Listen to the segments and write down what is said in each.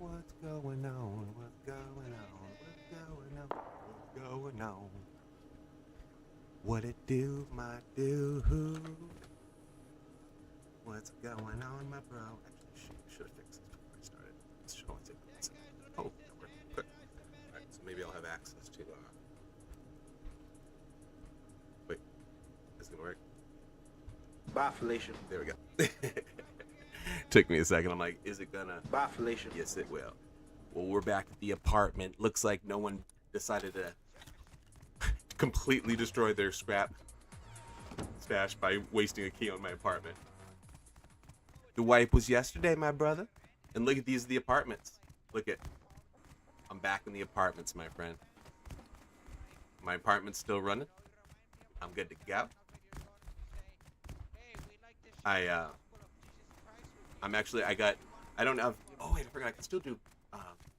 What's going on? What's going on? What's going on? What's going on? What it do, my dude? What's going on, my bro? Actually, should have fixed this before I started. This should only take 1 second. Oh, that worked. Good. Alright, so maybe I'll have access to, wait, is it gonna work? Bye, Felicia. There we go. Took me a second. I'm like, is it gonna? Bye, Felicia. Yes, it will. Well, we're back at the apartment. Looks like no one decided to completely destroy their scrap stash by wasting a key on my apartment. The wipe was yesterday, my brother. And look at these, the apartments. Look at, I'm back in the apartments, my friend. My apartment's still running. I'm good to go. I don't know. Oh wait, I forgot. I can still do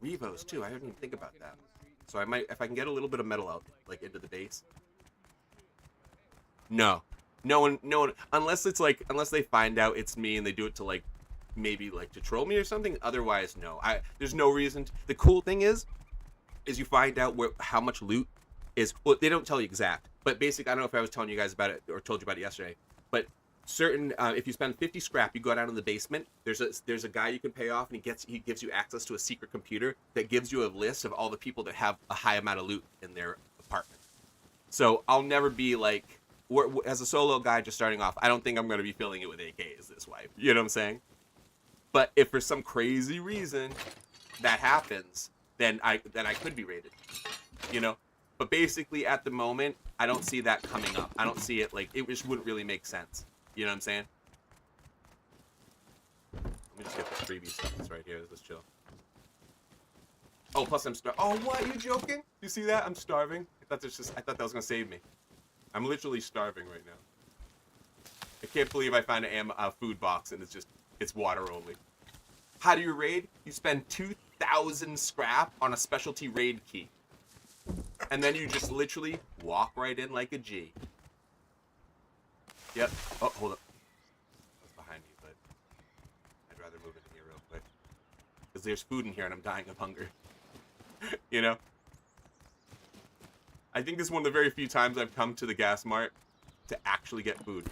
Revos too. I didn't even think about that. So I might, if I can get a little bit of metal out, like into the base. No one, unless it's like, unless they find out it's me and they do it to like, maybe like to troll me or something. Otherwise, no. There's no reason. The cool thing is you find out how much loot is. Well, they don't tell you exact, but basically, I don't know if I was telling you guys about it or told you about it yesterday, but certain if you spend 50 scrap, you go down in the basement, there's a guy you can pay off, and he gives you access to a secret computer that gives you a list of all the people that have a high amount of loot in their apartment. So I'll never be like, as a solo guy just starting off, I don't think I'm going to be filling it with AKs this wipe. You know what I'm saying? But if for some crazy reason that happens, then I could be raided, you know. But basically, at the moment, I don't see that coming up. I don't see it, like, it just wouldn't really make sense. You know what I'm saying? Let me just get the freebie stuff that's right here. Let's chill. Oh, plus I'm starving. Oh, what? You joking? You see that? I'm starving. I thought that was gonna save me. I'm literally starving right now. I can't believe I found a food box and it's water only. How do you raid? You spend 2,000 scrap on a specialty raid key. And then you just literally walk right in like a G. Yep. Oh, hold up. That's behind me, but I'd rather move into here real quick. Because there's food in here and I'm dying of hunger. You know? I think this is one of the very few times I've come to the gas mart to actually get food.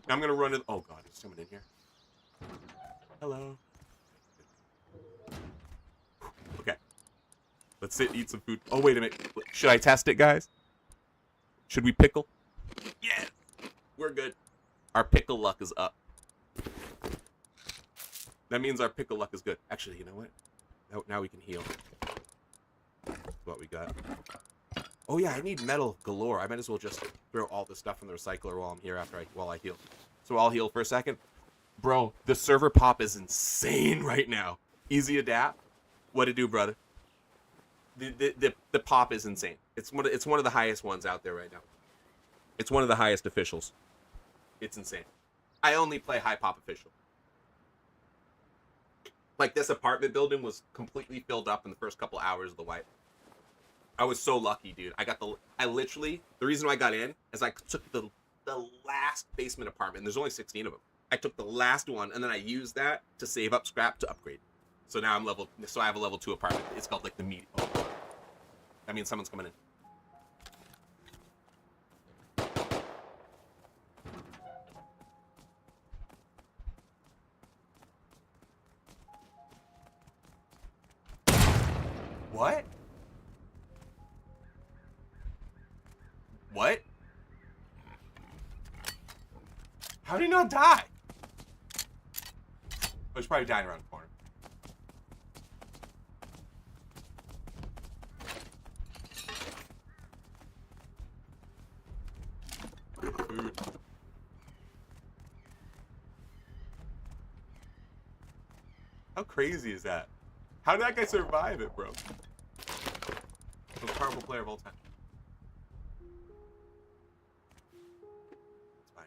Now I'm going to run to... Oh, God. Is someone in here? Hello. Okay. Let's sit and eat some food. Oh, wait a minute. Should I test it, guys? Should we pickle? Yeah. We're good. Our pickle luck is up. That means our pickle luck is good. Actually, you know what? Now we can heal. That's what we got. Oh yeah, I need metal galore. I might as well just throw all this stuff in the recycler while I'm here while I heal. So I'll heal for a second. Bro, the server pop is insane right now. Easy adapt. What it do, brother? The pop is insane. It's one of the highest ones out there right now. It's one of the highest officials. It's insane. I only play high pop official. Like, this apartment building was completely filled up in the first couple hours of the wipe. I was so lucky, dude. The reason why I got in is I took the last basement apartment, and there's only 16 of them. I took the last one, and then I used that to save up scrap to upgrade. So now I have a level 2 apartment. It's called like the meat. Oh, that means someone's coming in. What? What? How did he not die? Oh, he's probably dying around the corner. Food. How crazy is that? How did that guy survive it, bro? Most powerful player of all time. It's fine.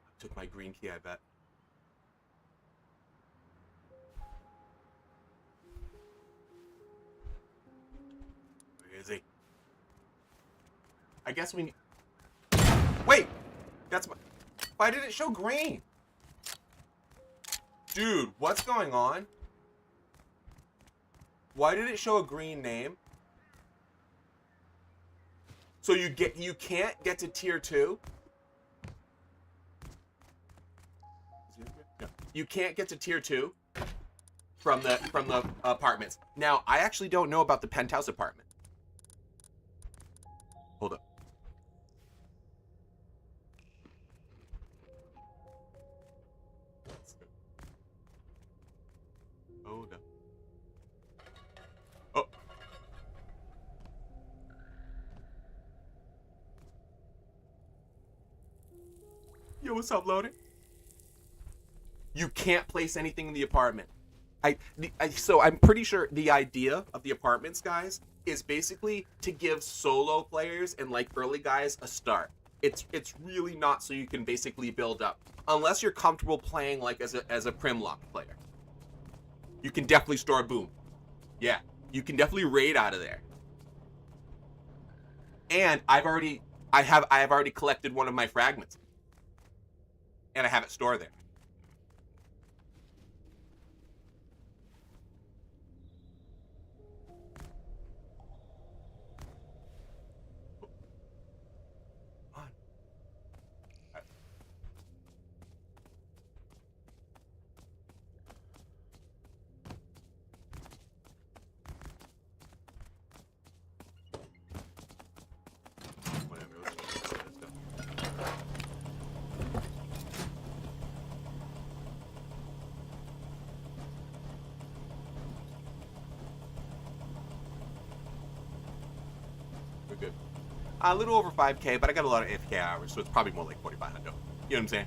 I took my green key, I bet. Where is he? I guess we need... Wait! That's my... Why did it show green? Dude, what's going on? Why did it show a green name? So you can't get to tier 2? No. You can't get to tier 2 from the apartments. Now, I actually don't know about the penthouse apartment. Hold up. Oh no. Oh. Yo, what's up, loading? You can't place anything in the apartment. So I'm pretty sure the idea of the apartments, guys, is basically to give solo players and like early guys a start. It's really not so you can basically build up, unless you're comfortable playing like as a Primlock player. You can definitely store a boom. Yeah, you can definitely raid out of there. And I have already collected one of my fragments, and I have it stored there. Good. A little over 5K, but I got a lot of AFK hours, so it's probably more like 4,500. You know what I'm saying?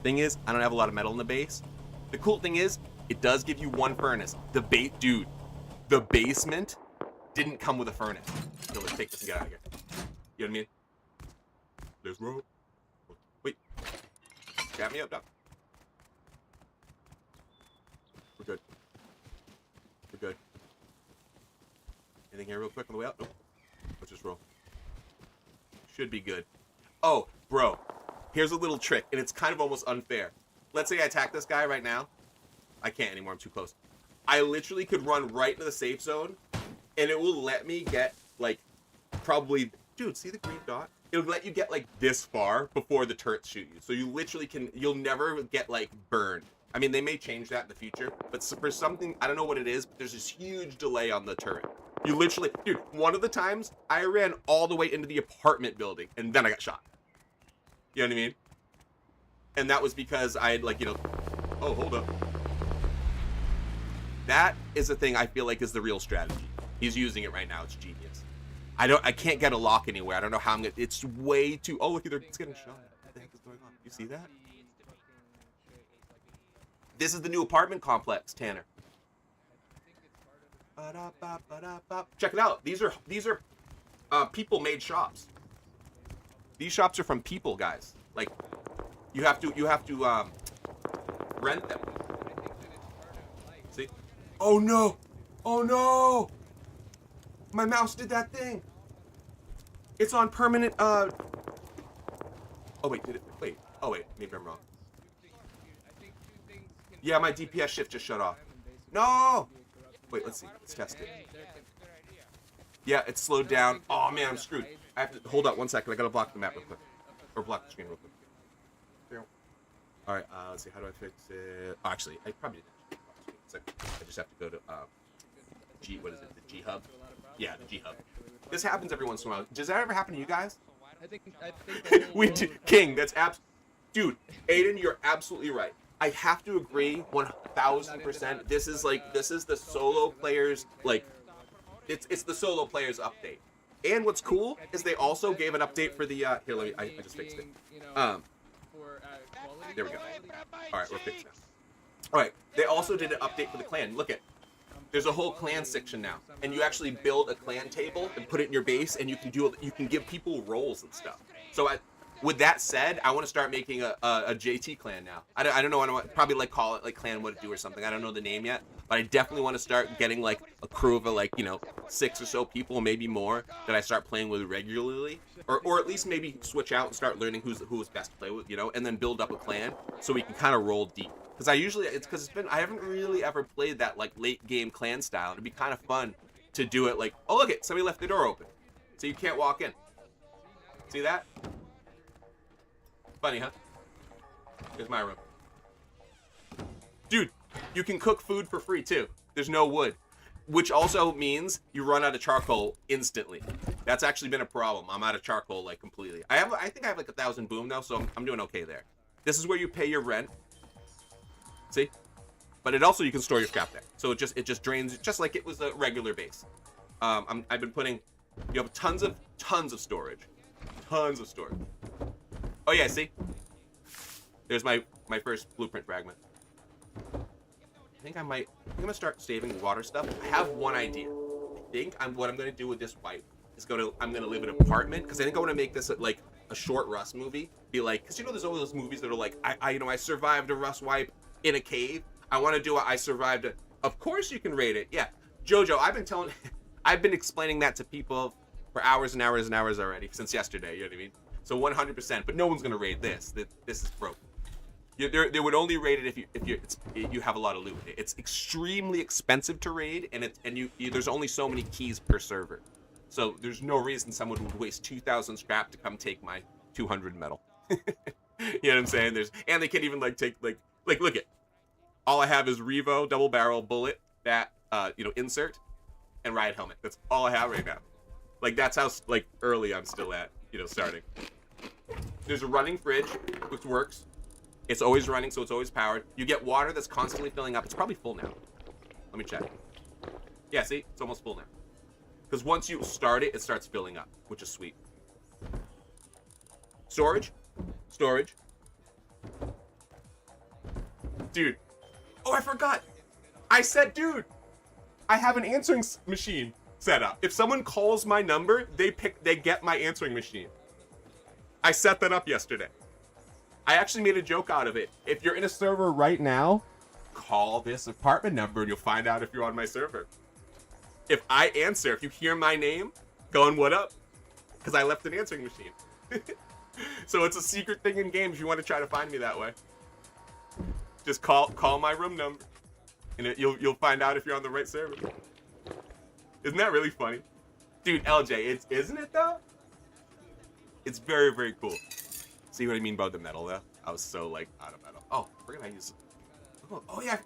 Thing is, I don't have a lot of metal in the base. The cool thing is, it does give you one furnace. Dude, the basement didn't come with a furnace. So let's take this and get out of here. You know what I mean? There's rope. Wait. Got me up, Doc. We're good. We're good. Anything here real quick on the way out? Nope. Let's just roll. Should be good. Oh, bro. Here's a little trick, and it's kind of almost unfair. Let's say I attack this guy right now. I can't anymore. I'm too close. I literally could run right into the safe zone, and it will let me get, like, probably... Dude, see the green dot? It'll let you get, like, this far before the turrets shoot you. So you literally can... You'll never get, like, burned. I mean, they may change that in the future, but for something... I don't know what it is, but there's this huge delay on the turret. You literally... Dude, one of the times, I ran all the way into the apartment building, and then I got shot. You know what I mean? And that was because I had, like, you know... Oh, hold up. That is the thing I feel like is the real strategy. He's using it right now. It's genius. I can't get a lock anywhere. I don't know how I'm gonna... It's way too... Oh, look, it's getting shot. What the heck is going on? You see that? This is the new apartment complex, Tanner. Check it out. These are people-made shops. These shops are from people, guys. Like, you have to rent them. See? Oh no! Oh no! My mouse did that thing. It's on permanent. Oh wait, did it? Wait. Oh wait, maybe I'm wrong. Yeah, my DPS shift just shut off. No! Wait, let's see. Let's test it. Yeah, it's slowed down. Oh man, I'm screwed. I have to hold up 1 second. I gotta block the map real quick, or block the screen real quick. All right. Let's see. How do I fix it? Oh, actually, I probably didn't. I just have to go to G. What is it? The G hub. Yeah, the G hub. This happens every once in a while. Does that ever happen to you guys? I think We do. King. That's dude. Aiden, you're absolutely right. I have to agree 1,000%. This is the solo players, like, it's the solo players update. And what's cool is they also gave an update for the here. Let me. I just fixed it. There we go. All right, we're fixed now. All right. They also did an update for the clan. Look at. There's a whole clan section now, and you actually build a clan table and put it in your base, and you can give people roles and stuff. So With that said, I want to start making a JT clan now. I don't know. I don't probably like call it like Clan What to Do or something. I don't know the name yet, but I definitely want to start getting like a crew of like 6 or so people, maybe more, that I start playing with regularly, or at least maybe switch out and start learning who's best to play with, and then build up a clan so we can kind of roll deep. Because I haven't really ever played that like late game clan style. It'd be kind of fun to do it like, oh look it, somebody left the door open, so you can't walk in. See that? Funny, huh? Here's my room. Dude, you can cook food for free too. There's no wood, which also means you run out of charcoal instantly. That's actually been a problem. I'm out of charcoal like completely. I think I have like 1,000 boom now, so I'm doing okay there. This is where you pay your rent. See? But it also, you can store your scrap there. So it just drains just like it was a regular base. I've been putting, you have tons of storage. Tons of storage. Oh yeah, see? There's my first blueprint fragment. I think I'm gonna start saving water stuff. I have one idea. I think what I'm gonna do with this wipe is I'm gonna live in an apartment, because I think I want to make this like a short Rust movie. Be like, because there's all those movies that are like, I survived a Rust wipe in a cave. I want to do I survived it. Of course you can rate it. Yeah, Jojo, I've been explaining that to people for hours and hours and hours already since yesterday. You know what I mean? So 100%, but no one's gonna raid this. This is broken. They would only raid it if you have a lot of loot. It's extremely expensive to raid, and there's only so many keys per server. So there's no reason someone would waste 2,000 scrap to come take my 200 metal. You know what I'm saying? And they can't even like take like look at. All I have is Revo, double barrel, bullet, that insert, and riot helmet. That's all I have right now. Like that's how like early I'm still at, starting. There's a running fridge, which works. It's always running, so it's always powered. You get water that's constantly filling up. It's probably full now. Let me check. Yeah, see? It's almost full now. Because once you start it, it starts filling up, which is sweet. Storage. Dude. Oh, I forgot. I said, dude, I have an answering machine set up. If someone calls my number, they get my answering machine. I set that up yesterday. I actually made a joke out of it. If you're in a server right now, call this apartment number and you'll find out if you're on my server. If I answer, if you hear my name, going what up? Because I left an answering machine. So it's a secret thing in games. You want to try to find me that way. Just call my room number, and you'll find out if you're on the right server. Isn't that really funny? Dude, LJ, isn't it though? It's very, very cool. See what I mean about the metal though? I was so like out of metal. Oh, we're gonna use. Oh yeah,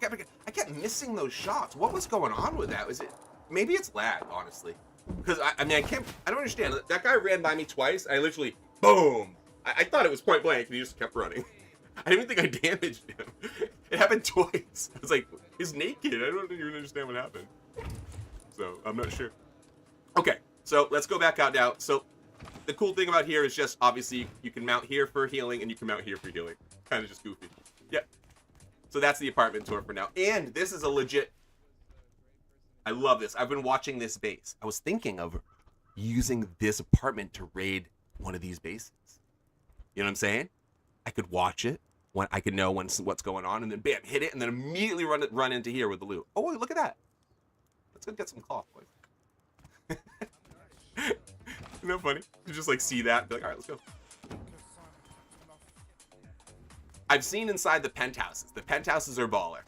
I kept missing those shots. What was going on with that? Was it? Maybe it's lag, honestly. Because I don't understand. That guy ran by me twice. I literally, boom. I thought it was point blank, and he just kept running. I didn't even think I damaged him. It happened twice. I was like, he's naked. I don't even understand what happened. So I'm not sure. Okay, so let's go back out now. So the cool thing about here is just obviously you can mount here for healing and you can mount here for healing. Kind of just goofy. Yeah. So that's the apartment tour for now. And this is a legit. I love this. I've been watching this base. I was thinking of using this apartment to raid one of these bases. You know what I'm saying? I could watch it. When I could know what's going on, and then bam, hit it, and then immediately run into here with the loot. Oh, look at that! Let's go get some cloth, boys. Isn't that funny? You just like see that, and be like, all right, let's go. I've seen inside the penthouses. The penthouses are baller,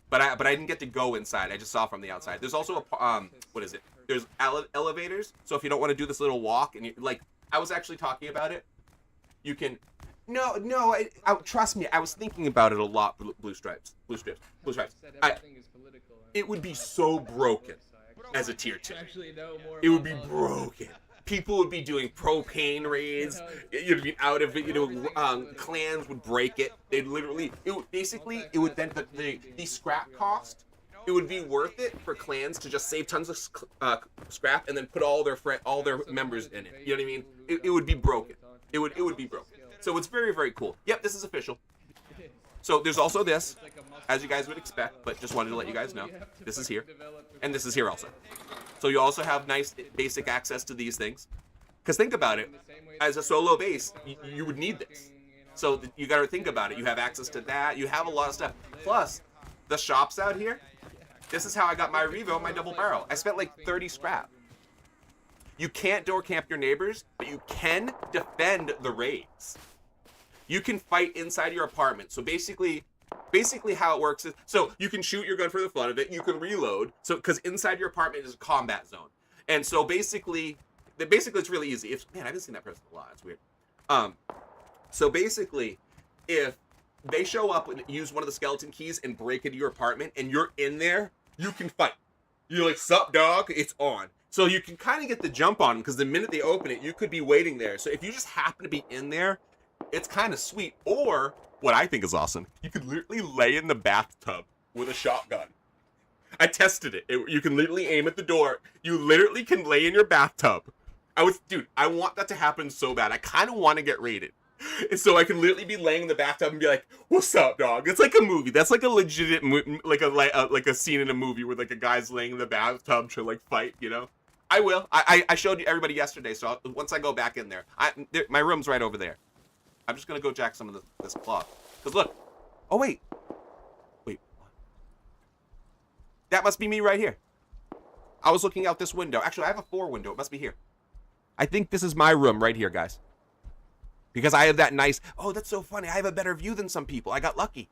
but I didn't get to go inside. I just saw from the outside. There's also a what is it? There's elevators. So if you don't want to do this little walk, and I was actually talking about it. You can. No, trust me. I was thinking about it a lot. Blue stripes. It would be so broken as a tier 2. It would be broken. People would be doing propane raids. You'd be out of it. Clans would break it. They'd literally. It would then the scrap cost. It would be worth it for clans to just save tons of scrap and then put all their members in it. You know what I mean? It would be broken. It would be broken. So it's very, very cool. Yep, this is official. So there's also this, as you guys would expect, but just wanted to let you guys know. This is here, and this is here also. So you also have nice basic access to these things. Because think about it, as a solo base, you would need this. So you got to think about it. You have access to that. You have a lot of stuff. Plus, the shops out here. This is how I got my Revo and my double barrel. I spent like 30 scrap. You can't door camp your neighbors, but you can defend the raids. You can fight inside your apartment. So basically how it works is, so you can shoot your gun for the fun of it. You can reload. So because inside your apartment is a combat zone, and so basically it's really easy. Man, I haven't seen that person a lot. It's weird. So basically, if they show up and use one of the skeleton keys and break into your apartment, and you're in there, you can fight. You're like, sup, dog? It's on. So you can kind of get the jump on them, because the minute they open it, you could be waiting there. So if you just happen to be in there, it's kind of sweet. Or, what I think is awesome, you could literally lay in the bathtub with a shotgun. I tested it. You can literally aim at the door. You literally can lay in your bathtub. Dude, I want that to happen so bad. I kind of want to get raided. And so I can literally be laying in the bathtub and be like, "What's up, dog?" It's like a movie. That's like a legit, like a scene in a movie where like a guy's laying in the bathtub to like fight. You know, I will. I showed everybody yesterday. So once I go back in there, my room's right over there. I'm just gonna go jack some of this cloth. Cause look, oh wait, that must be me right here. I was looking out this window. Actually, I have a 4 window. It must be here. I think this is my room right here, guys. Because I have that nice, oh, that's so funny. I have a better view than some people. I got lucky.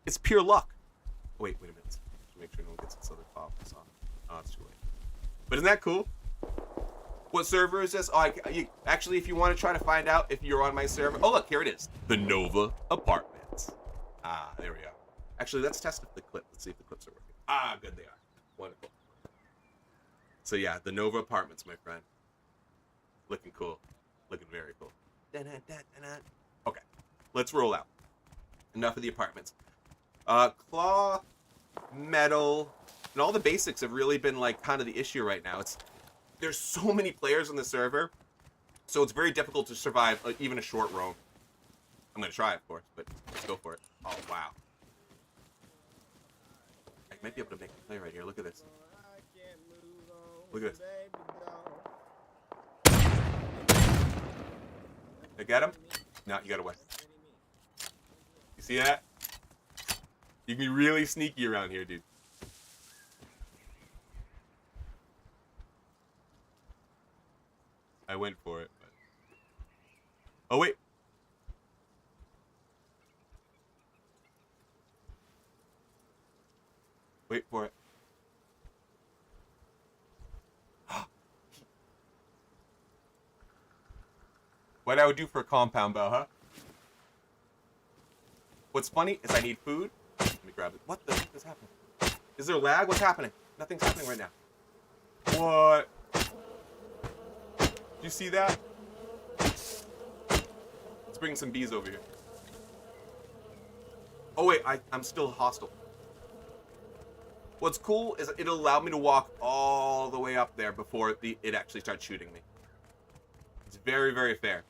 It's pure luck. Oh, wait a minute. Just make sure no one gets this other pop. Oh, it's too late. But isn't that cool? What server is this? Oh, actually, if you want to try to find out if you're on my server. Oh, look, here it is. The Nova Apartments. Ah, there we go. Actually, let's test the clip. Let's see if the clips are working. Ah, good, they are. Wonderful. So, yeah, the Nova Apartments, my friend. Looking cool. Looking very cool. Okay, let's roll out. Enough of the apartments. Cloth, metal, and all the basics have really been like kind of the issue right now. There's so many players on the server, so it's very difficult to survive even a short roam. I'm gonna try, of course, but let's go for it. Oh wow, I might be able to make a play right here. Look at this. Look at this. I get him? No, you got away. You see that? You can be really sneaky around here, dude. I went for it, but... Oh, wait. Wait for it. What I would do for a compound bow, huh? What's funny is I need food. Let me grab it. What the heck is happening? Is there lag? What's happening? Nothing's happening right now. What? Do you see that? Let's bring some bees over here. Oh wait, I'm still hostile. What's cool is it'll allow me to walk all the way up there before it actually starts shooting me. It's very, very fair.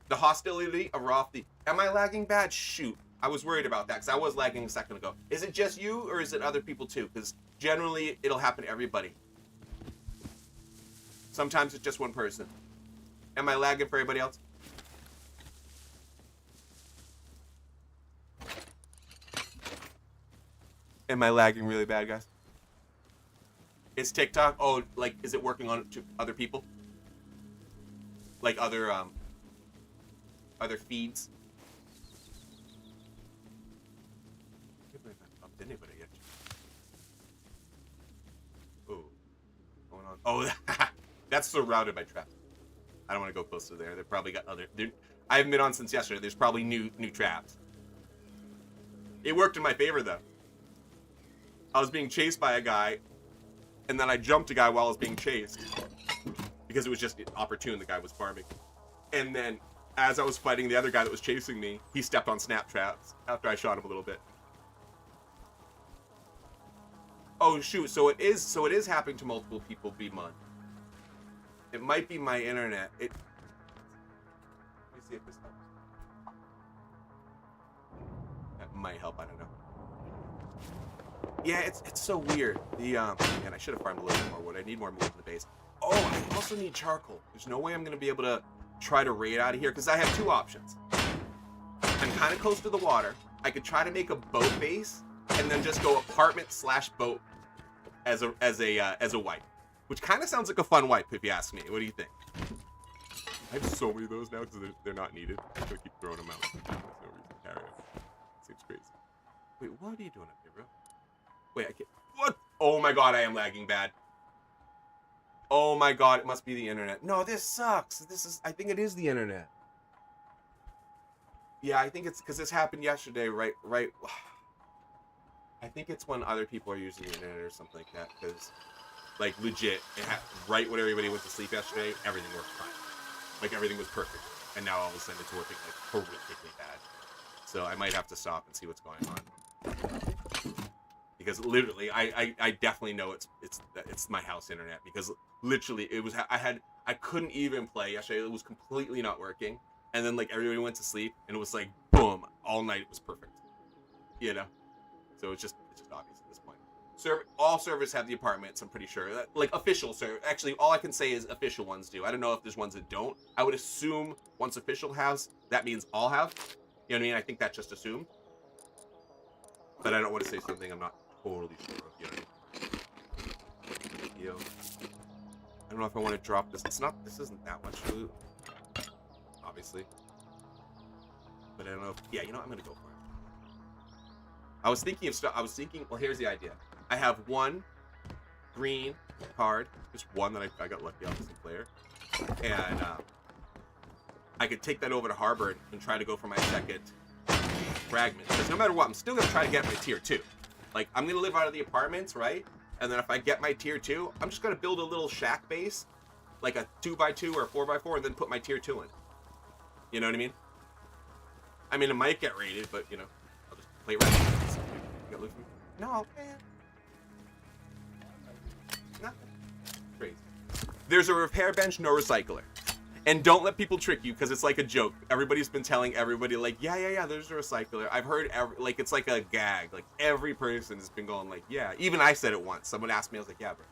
The hostility are off the... Am I lagging bad? Shoot. I was worried about that because I was lagging a second ago. Is it just you or is it other people too? Because generally it'll happen to everybody. Sometimes it's just one person. Am I lagging for everybody else? Am I lagging really bad, guys? Is TikTok... Oh, like, is it working on to other people? Like other feeds? I can't believe I bumped anybody yet. Oh, going on. Oh, that's surrounded by traps. I don't want to go close to there. They've probably got other... I haven't been on since yesterday. There's probably new traps. It worked in my favor, though. I was being chased by a guy, and then I jumped a guy while I was being chased. Because it was just opportune, the guy was farming. And then, as I was fighting the other guy that was chasing me, he stepped on snap traps after I shot him a little bit. Oh shoot, so it is happening to multiple people, B-Mon. It might be my internet. Let me see if this helps. That might help, I don't know. Yeah, it's so weird. And I should have farmed a little bit more wood. I need more wood in the base. Oh, I also need charcoal. There's no way I'm going to be able to try to raid out of here because I have two options. I'm kind of close to the water. I could try to make a boat base and then just go apartment/boat as a wipe, which kind of sounds like a fun wipe if you ask me. What do you think? I have so many of those now because they're not needed. I'm gonna keep throwing them out. There's no reason to carry them. Seems crazy. Wait, what are you doing up here, bro? Wait, I can't. What? Oh my god, I am lagging bad. Oh my god, it must be the internet. No, this sucks. I think it is the internet. Yeah, I think it's because this happened yesterday, right? I think it's when other people are using the internet or something like that, because, like, legit, right when everybody went to sleep yesterday, everything worked fine. Like, everything was perfect. And now all of a sudden it's working, like, horrifically bad. So I might have to stop and see what's going on. Because literally, I definitely know it's my house internet, because literally I couldn't even play yesterday. It was completely not working. And then, like, everybody went to sleep, and it was like, boom, all night it was perfect. You know? So it's just obvious at this point. All servers have the apartments, I'm pretty sure. Like, official server. Actually, all I can say is official ones do. I don't know if there's ones that don't. I would assume once official has, that means all have. You know what I mean? I think that's just assumed. But I don't want to say something I'm not totally sure of. You know what I mean? Yo. I don't know if I want to drop this. This isn't that much loot. Obviously. But I don't know if, yeah, you know what? I'm gonna go for it. I was thinking, well, here's the idea. I have one green card, just one that I got lucky off as a player. And I could take that over to Harbor and try to go for my second fragment. Because no matter what, I'm still gonna try to get my tier 2. Like, I'm gonna live out of the apartments, right? And then if I get my tier 2, I'm just gonna build a little shack base, like a 2x2 or a 4x4, and then put my tier 2 in. You know what I mean? I mean, it might get raided, but, you know, I'll just play right. You got loot from me? No, man. Nothing. Crazy. There's a repair bench, no recycler. And don't let people trick you, because it's like a joke. Everybody's been telling everybody, like, yeah, there's a recycler. I've heard, like, it's like a gag. Like, every person has been going, like, yeah. Even I said it once. Someone asked me, I was like, yeah, bro.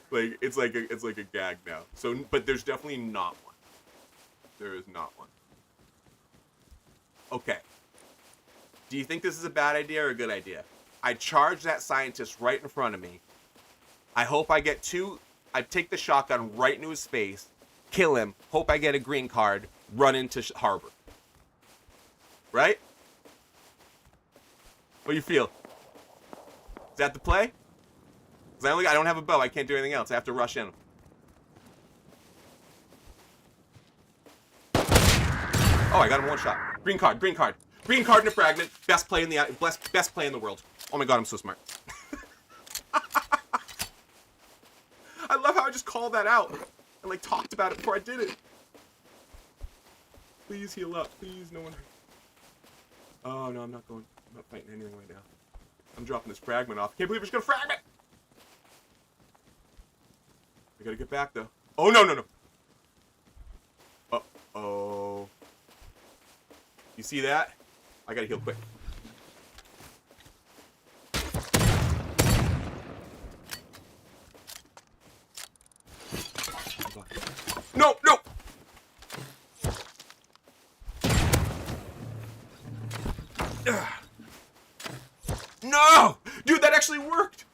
Like, it's like a gag now. So, but there's definitely not one. There is not one. Okay. Do you think this is a bad idea or a good idea? I charge that scientist right in front of me. I hope I get I take the shotgun right into his face, kill him, hope I get a green card, run into Harbor. Right? What do you feel? Is that the play? Because I don't have a bow. I can't do anything else. I have to rush in. Oh, I got him one shot. Green card. Green card in a fragment. Best play in the world. Oh my god, I'm so smart. I love how I just called that out and like talked about it before I did it. Please heal up. Please, no one. Oh no, I'm not fighting anything right now. I'm dropping this fragment off. Can't believe it's gonna fragment. I gotta get back though. Oh no. Uh-oh. You see that? I gotta heal quick. No! No! Dude, that actually worked!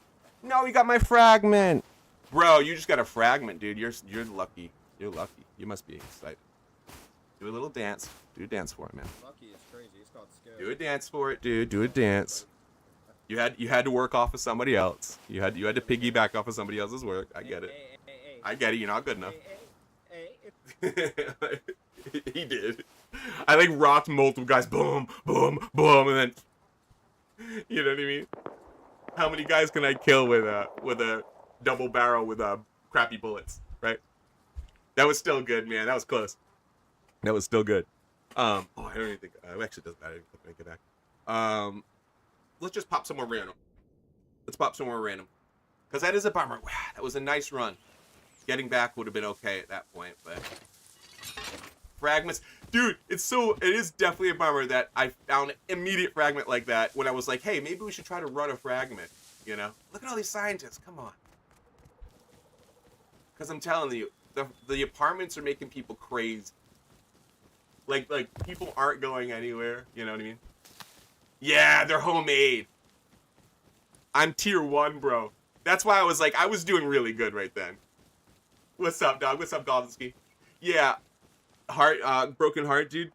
No, you got my fragment. Bro, you just got a fragment, dude. You're lucky. You're lucky. You must be excited. Do a little dance. Do a dance for it, man. Lucky is crazy. It's called scared. Do a dance for it, dude. Do a dance. You had to work off of somebody else. You had to piggyback off of somebody else's work. I get it. Hey. I get it. You're not good enough. Hey. He did. I like rocked multiple guys. Boom, boom, boom, and then you know what I mean? How many guys can I kill with a double barrel with crappy bullets? Right? That was still good, man. That was close. That was still good. I don't even think it actually doesn't matter. I didn't make it back. Let's just pop somewhere random. Because that is a bummer. Wow, that was a nice run. Getting back would have been okay at that point, but fragments, dude. It is definitely a bummer that I found an immediate fragment like that when I was like, hey, maybe we should try to run a fragment. You know, look at all these scientists. Come on. Because I'm telling you, the apartments are making people crazy. Like people aren't going anywhere. You know what I mean? Yeah, they're homemade. I'm tier 1, bro. That's why I was doing really good right then. What's up, dog? What's up, Goblin? Yeah, broken heart, dude.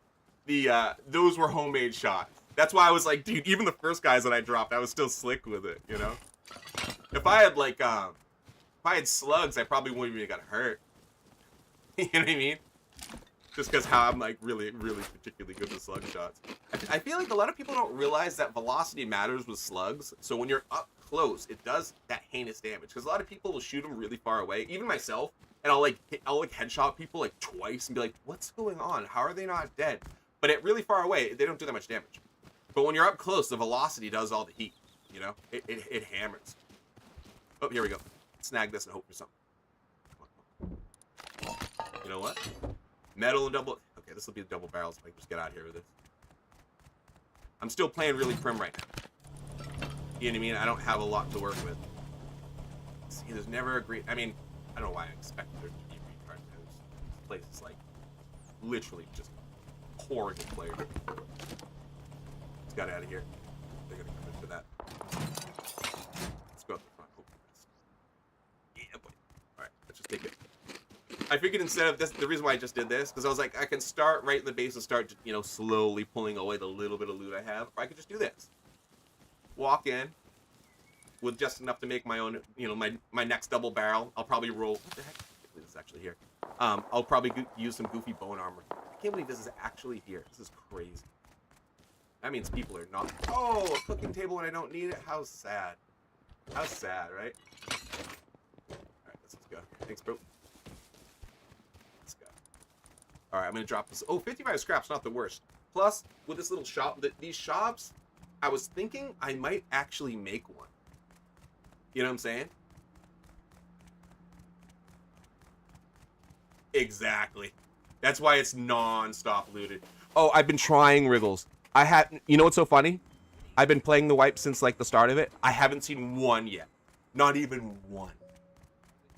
Those were homemade shots. That's why I was like, dude, even the first guys that I dropped, I was still slick with it, you know? If I had slugs, I probably wouldn't even got hurt. You know what I mean? Just because how I'm like really, really particularly good with slug shots. I feel like a lot of people don't realize that velocity matters with slugs. So when you're up close, it does that heinous damage. Because a lot of people will shoot them really far away, even myself, and I'll headshot people like twice and be like, what's going on? How are they not dead? But at really far away, they don't do that much damage. But when you're up close, the velocity does all the heat. You know, it hammers. Oh, here we go. Snag this and hope for something. You know what? Metal and double. Okay, this will be the double barrels. If I can just get out of here with this. I'm still playing really prim right now. You know what I mean? I don't have a lot to work with. See, there's never a great. I mean, I don't know why I expect there to be retards. This place is like literally just pouring with players. Let's get out of here. They're gonna come in for that. Let's go up the front. Hope for this. Yeah, boy. All right, let's just take it. I figured instead of this, the reason why I just did this, because I was like, I can start right in the base and start, you know, slowly pulling away the little bit of loot I have. Or I could just do this. Walk in with just enough to make my own, you know, my next double barrel. I'll probably roll. What the heck? I can't believe this is actually here. I'll probably use some goofy bone armor. I can't believe this is actually here. This is crazy. That means people are not. Oh, a cooking table when I don't need it? How sad. How sad, right? Alright, let's go. Thanks, bro. All right, I'm going to drop this. Oh, 55 scraps, not the worst. Plus, with this little shop, these shops, I was thinking I might actually make one. You know what I'm saying? Exactly. That's why it's non-stop looted. Oh, I've been trying Wriggles. You know what's so funny? I've been playing the wipe since like the start of it. I haven't seen one yet. Not even one.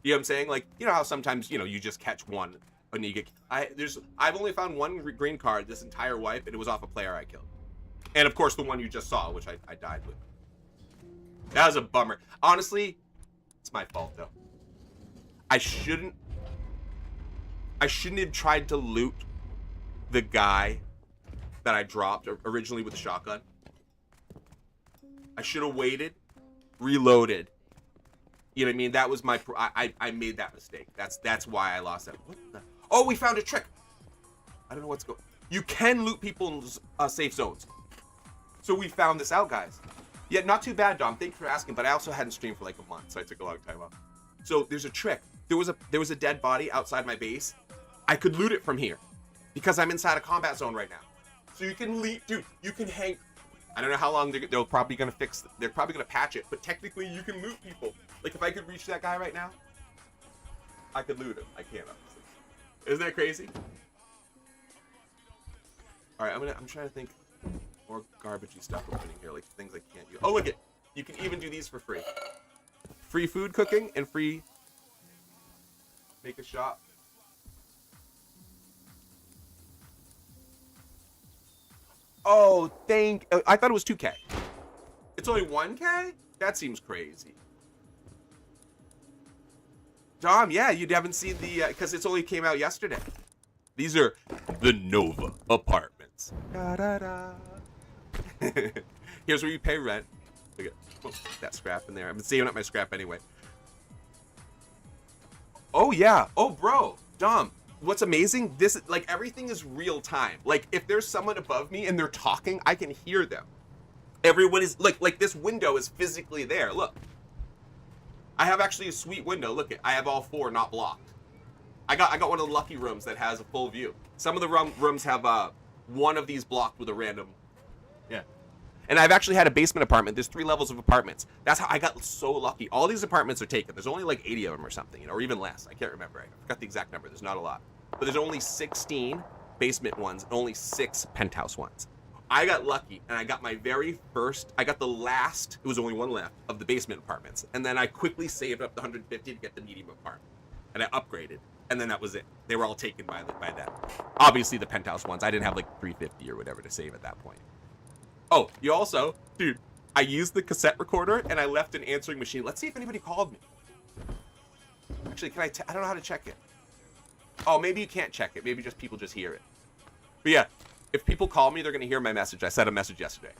You know what I'm saying? Like, you know how sometimes, you know, you just catch one. And you get, I've only found one green card this entire wipe, and it was off a player I killed. And of course, the one you just saw, which I died with. That was a bummer. Honestly, it's my fault though. I shouldn't have tried to loot the guy that I dropped originally with the shotgun. I should have waited, reloaded. You know what I mean? That was my. I made that mistake. That's why I lost that. What the? Oh, we found a trick. I don't know what's going. You can loot people in safe zones. So we found this out, guys. Yeah, not too bad, Dom. Thank you for asking. But I also hadn't streamed for like a month, so I took a long time off. So there's a trick. There was a dead body outside my base. I could loot it from here because I'm inside a combat zone right now. So you can dude. You can hang. I don't know how long they're probably gonna fix. They're probably gonna patch it, but technically you can loot people. Like if I could reach that guy right now, I could loot him. I can't, obviously. Isn't that crazy? All right, I'm trying to think more garbagey stuff opening here, like things I can't use. Oh, look it. You can even do these for free. Free food cooking and free make a shop. Oh, I thought it was 2K. It's only 1K? That seems crazy. Dom, yeah, you haven't seen the, because it's only came out yesterday. These are the Nova apartments. Da, da, da. Here's where you pay rent. Look at that scrap in there. I've been saving up my scrap anyway. Oh, yeah. Oh, bro. Dom, what's amazing? This, like, everything is real time. Like, if there's someone above me and they're talking, I can hear them. Everyone is, like this window is physically there. Look. I have actually a sweet window. Look, I have all 4 not blocked. I got one of the lucky rooms that has a full view. Some of the rooms have one of these blocked with a random. Yeah. And I've actually had a basement apartment. There's 3 levels of apartments. That's how I got so lucky. All these apartments are taken. There's only like 80 of them or something, you know, or even less. I can't remember. I forgot the exact number. There's not a lot. But there's only 16 basement ones and only 6 penthouse ones. I got lucky, and I got my very first, I got the last, it was only one left, of the basement apartments. And then I quickly saved up the 150 to get the medium apartment. and I upgraded, and then that was it. They were all taken by that. Obviously, the penthouse ones. I didn't have like 350 or whatever to save at that point. Oh, you also, dude, I used the cassette recorder and I left an answering machine. Let's see if anybody called me. Actually, can I don't know how to check it. Oh, maybe you can't check it. Maybe just people just hear it. But yeah, if people call me, they're gonna hear my message. I sent a message yesterday.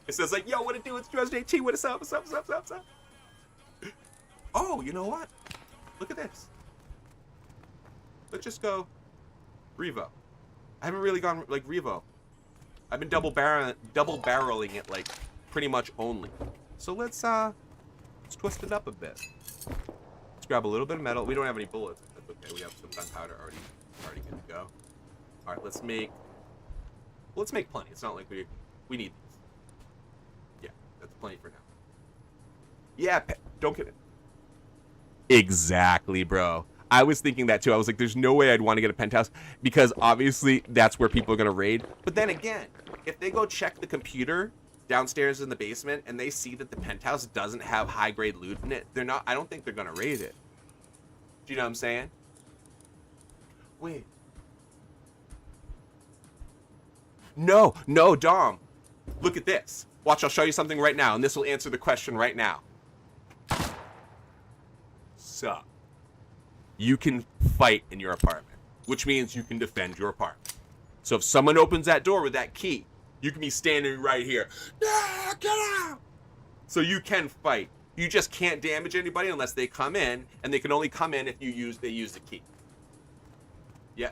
It says like, "Yo, what it do? It's Dresden AT. What is up? What's up? What's up? What's up? What's up?" Oh, you know what? Look at this. Let's just go Revo. I haven't really gone like Revo. I've been double barreling it like pretty much only. So let's twist it up a bit. Let's grab a little bit of metal. We don't have any bullets. That's okay. We have some gunpowder already good to go. All right, let's make plenty. It's not like we need these. Yeah, that's plenty for now. Yeah, don't get it. Exactly, bro. I was thinking that too. I was like, there's no way I'd want to get a penthouse because obviously that's where people are going to raid. But then again, if they go check the computer downstairs in the basement and they see that the penthouse doesn't have high grade loot in it, I don't think they're going to raid it. Do you know what I'm saying? Wait. No, Dom. Look at this. Watch, I'll show you something right now, and this will answer the question right now. Sup. You can fight in your apartment, which means you can defend your apartment. So if someone opens that door with that key, you can be standing right here. Ah, get out! So you can fight. You just can't damage anybody unless they come in, and they can only come in if they use the key. Yeah.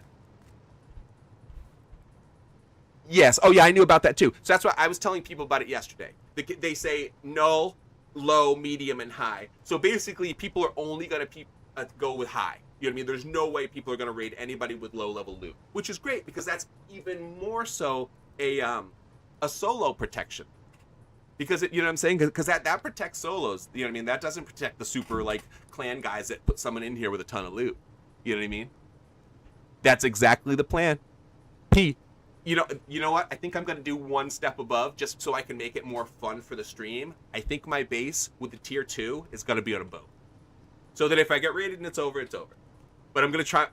Yes. Oh yeah, I knew about that too. So that's why I was telling people about it yesterday. They say null, low, medium, and high. So basically, people are only gonna go with high. You know what I mean? There's no way people are going to raid anybody with low-level loot, which is great because that's even more so a solo protection. Because you know what I'm saying? Because that protects solos. You know what I mean? That doesn't protect the super like clan guys that put someone in here with a ton of loot. You know what I mean? That's exactly the plan. P. You know what? I think I'm going to do one step above just so I can make it more fun for the stream. I think my base with the tier 2 is going to be on a boat. So that if I get raided and it's over, it's over. But I'm gonna try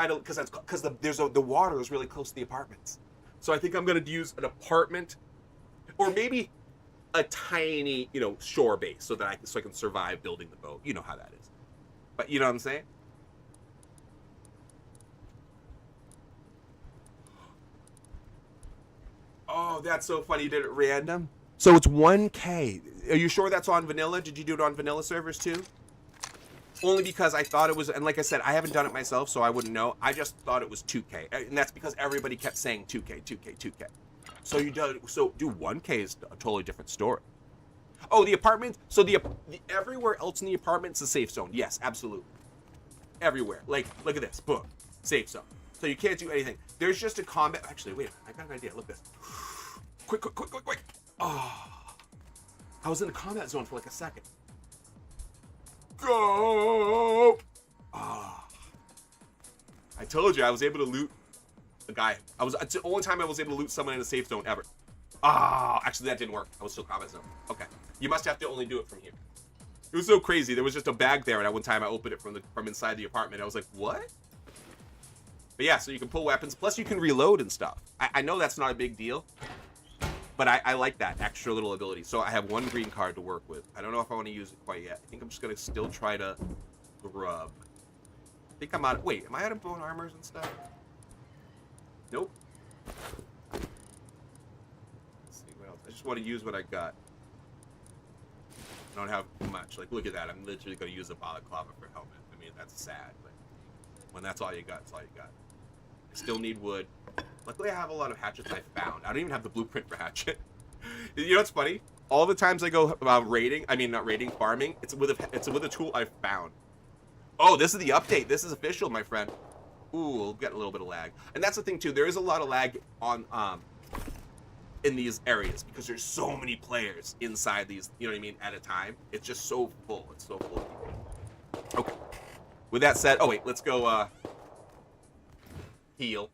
to because the water is really close to the apartments. So I think I'm gonna use an apartment, or maybe a tiny shore base so that I can survive building the boat. You know how that is. But you know what I'm saying? Oh, that's so funny. You did it random. So it's 1K. Are you sure that's on vanilla? Did you do it on vanilla servers too? Only because I thought it was, and like I said, I haven't done it myself, so I wouldn't know. I just thought it was 2K, and that's because everybody kept saying 2K, 2K, 2K. So do 1K is a totally different story. Oh, the apartment. So the everywhere else in the apartment's a safe zone. Yes, absolutely. Everywhere. Like, look at this. Boom, safe zone. So you can't do anything. There's just a combat. Actually, wait. I got an idea. Look at this. Quick. Oh, I was in a combat zone for like a second. Go! Oh. I told you I was able to loot a guy. It's the only time I was able to loot someone in a safe zone ever. Actually that didn't work. I was still combat zone. Okay. You must have to only do it from here. It was so crazy. There was just a bag there, and at one time I opened it from inside the apartment. I was like, what? But yeah, so you can pull weapons, plus you can reload and stuff. I know that's not a big deal, but I like that extra little ability. So I have one green card to work with. I don't know if I want to use it quite yet. I think I'm just going to still try to grub. I think I'm out. Wait, am I out of bone armors and stuff? Nope. Let's see what else. I just want to use what I got. I don't have much. Like, look at that. I'm literally going to use a balaclava for helmet. I mean, that's sad, but when that's all you got, it's all you got. I still need wood. Luckily, I have a lot of hatchets I found. I don't even have the blueprint for hatchet. You know what's funny? All the times I go farming, it's with a tool I found. Oh, this is the update. This is official, my friend. Ooh, we'll get a little bit of lag. And that's the thing, too. There is a lot of lag on in these areas because there's so many players inside these, you know what I mean, at a time. It's just so full. It's so full of people. Okay. With that said, oh, wait, let's go heal.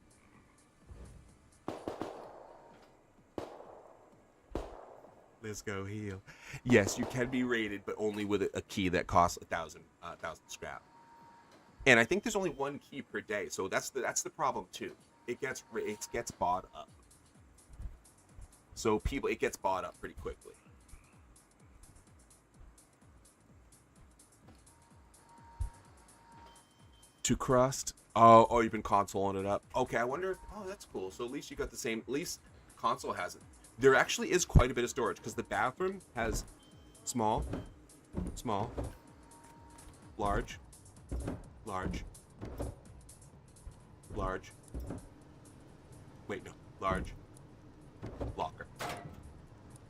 Let's go heal. Yes, you can be raided, but only with a key that costs 1,000 scrap. And I think there's only one key per day, so that's the problem too. It gets bought up. So it gets bought up pretty quickly. To Crust. Oh, you've been consoling it up. Okay, I wonder if, oh, that's cool. So at least you got the same, at least console has it. There actually is quite a bit of storage because the bathroom has small, large, wait, no, large, locker.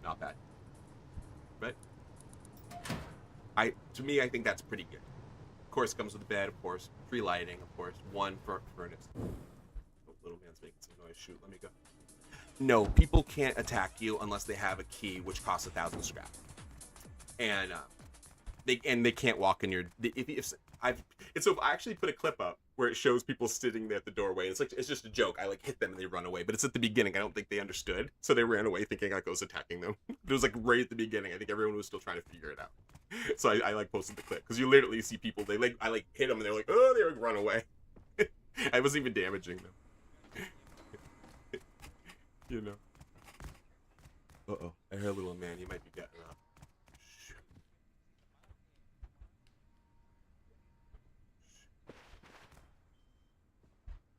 Not bad. Right? To me, I think that's pretty good. Of course, it comes with a bed, of course, free lighting, of course, one for furnace. Oh, little man's making some noise. Shoot, let me go. No, people can't attack you unless they have a key, which costs 1,000 scrap. And they can't walk in your. I actually put a clip up where it shows people sitting there at the doorway. It's just a joke. I hit them and they run away, but it's at the beginning. I don't think they understood, so they ran away thinking I was attacking them. It was right at the beginning. I think everyone was still trying to figure it out. So I posted the clip because you literally see people. I hit them and they're like, oh, they run away. I wasn't even damaging them. You know. Uh-oh. I heard a little man. He might be getting up.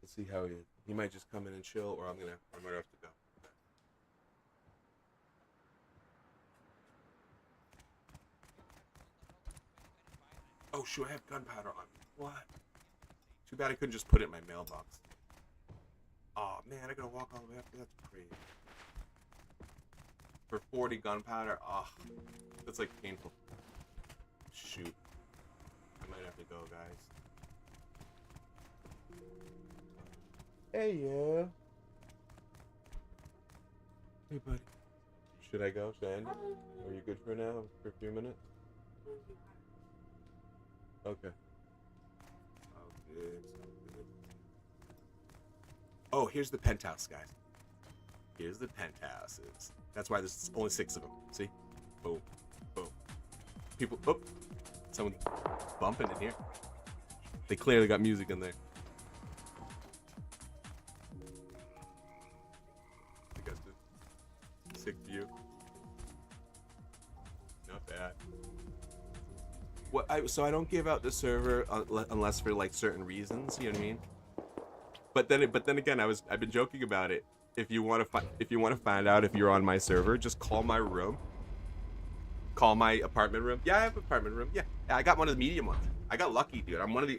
Let's see how he might just come in and chill, or I might have to go. Oh shoot, I have gunpowder on me. What? Too bad I couldn't just put it in my mailbox. Oh man, I gotta walk all the way up there. That's crazy. For 40 gunpowder, that's painful. Shoot. I might have to go, guys. Hey, yeah. Hey, buddy. Should I go? Should I end it? Are you good for now? For a few minutes? Okay. Oh, here's the penthouse, guys. Here's the penthouses. That's why there's only 6 of them. See? Boom. Boom. People. Oh! Someone bumping in here. They clearly got music in there. I got the sick view. Not bad. So I don't give out the server unless for certain reasons. You know what I mean? But then again, I've been joking about it. If you want to find out if you're on my server, just call my room. Call my apartment room. Yeah, I have an apartment room. Yeah, I got one of the medium ones. I got lucky, dude. I'm one of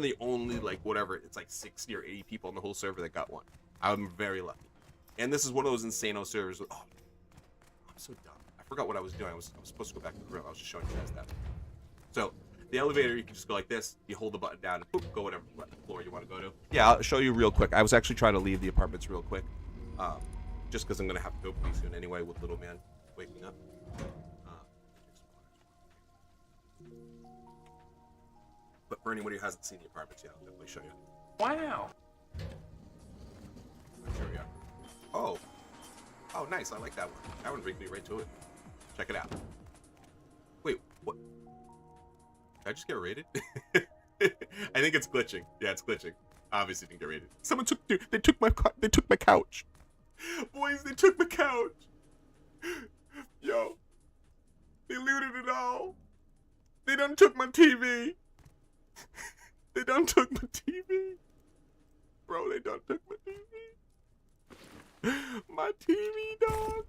the only whatever. It's 60 or 80 people on the whole server that got one. I'm very lucky. And this is one of those insano servers. Oh, I'm so dumb. I forgot what I was doing. I was supposed to go back to the room. I was just showing you guys that. So the elevator, you can just go like this. You hold the button down and boop, go whatever floor you want to go to. Yeah, I'll show you real quick. I was actually trying to leave the apartments real quick, just because I'm gonna have to go pretty soon anyway with little man waking up. But for anyone who hasn't seen the apartments yet, I'll definitely show you. Wow. Here we are. Oh, nice. I like that one. That one brings me right to it. Check it out. Wait, what? Did I just get raided? I think it's glitching. Yeah, it's glitching. Obviously didn't get raided. Someone they took my couch. Boys, they took my couch. Yo. They looted it all. They done took my TV. They done took my TV. Bro, they done took my TV. My TV, dog.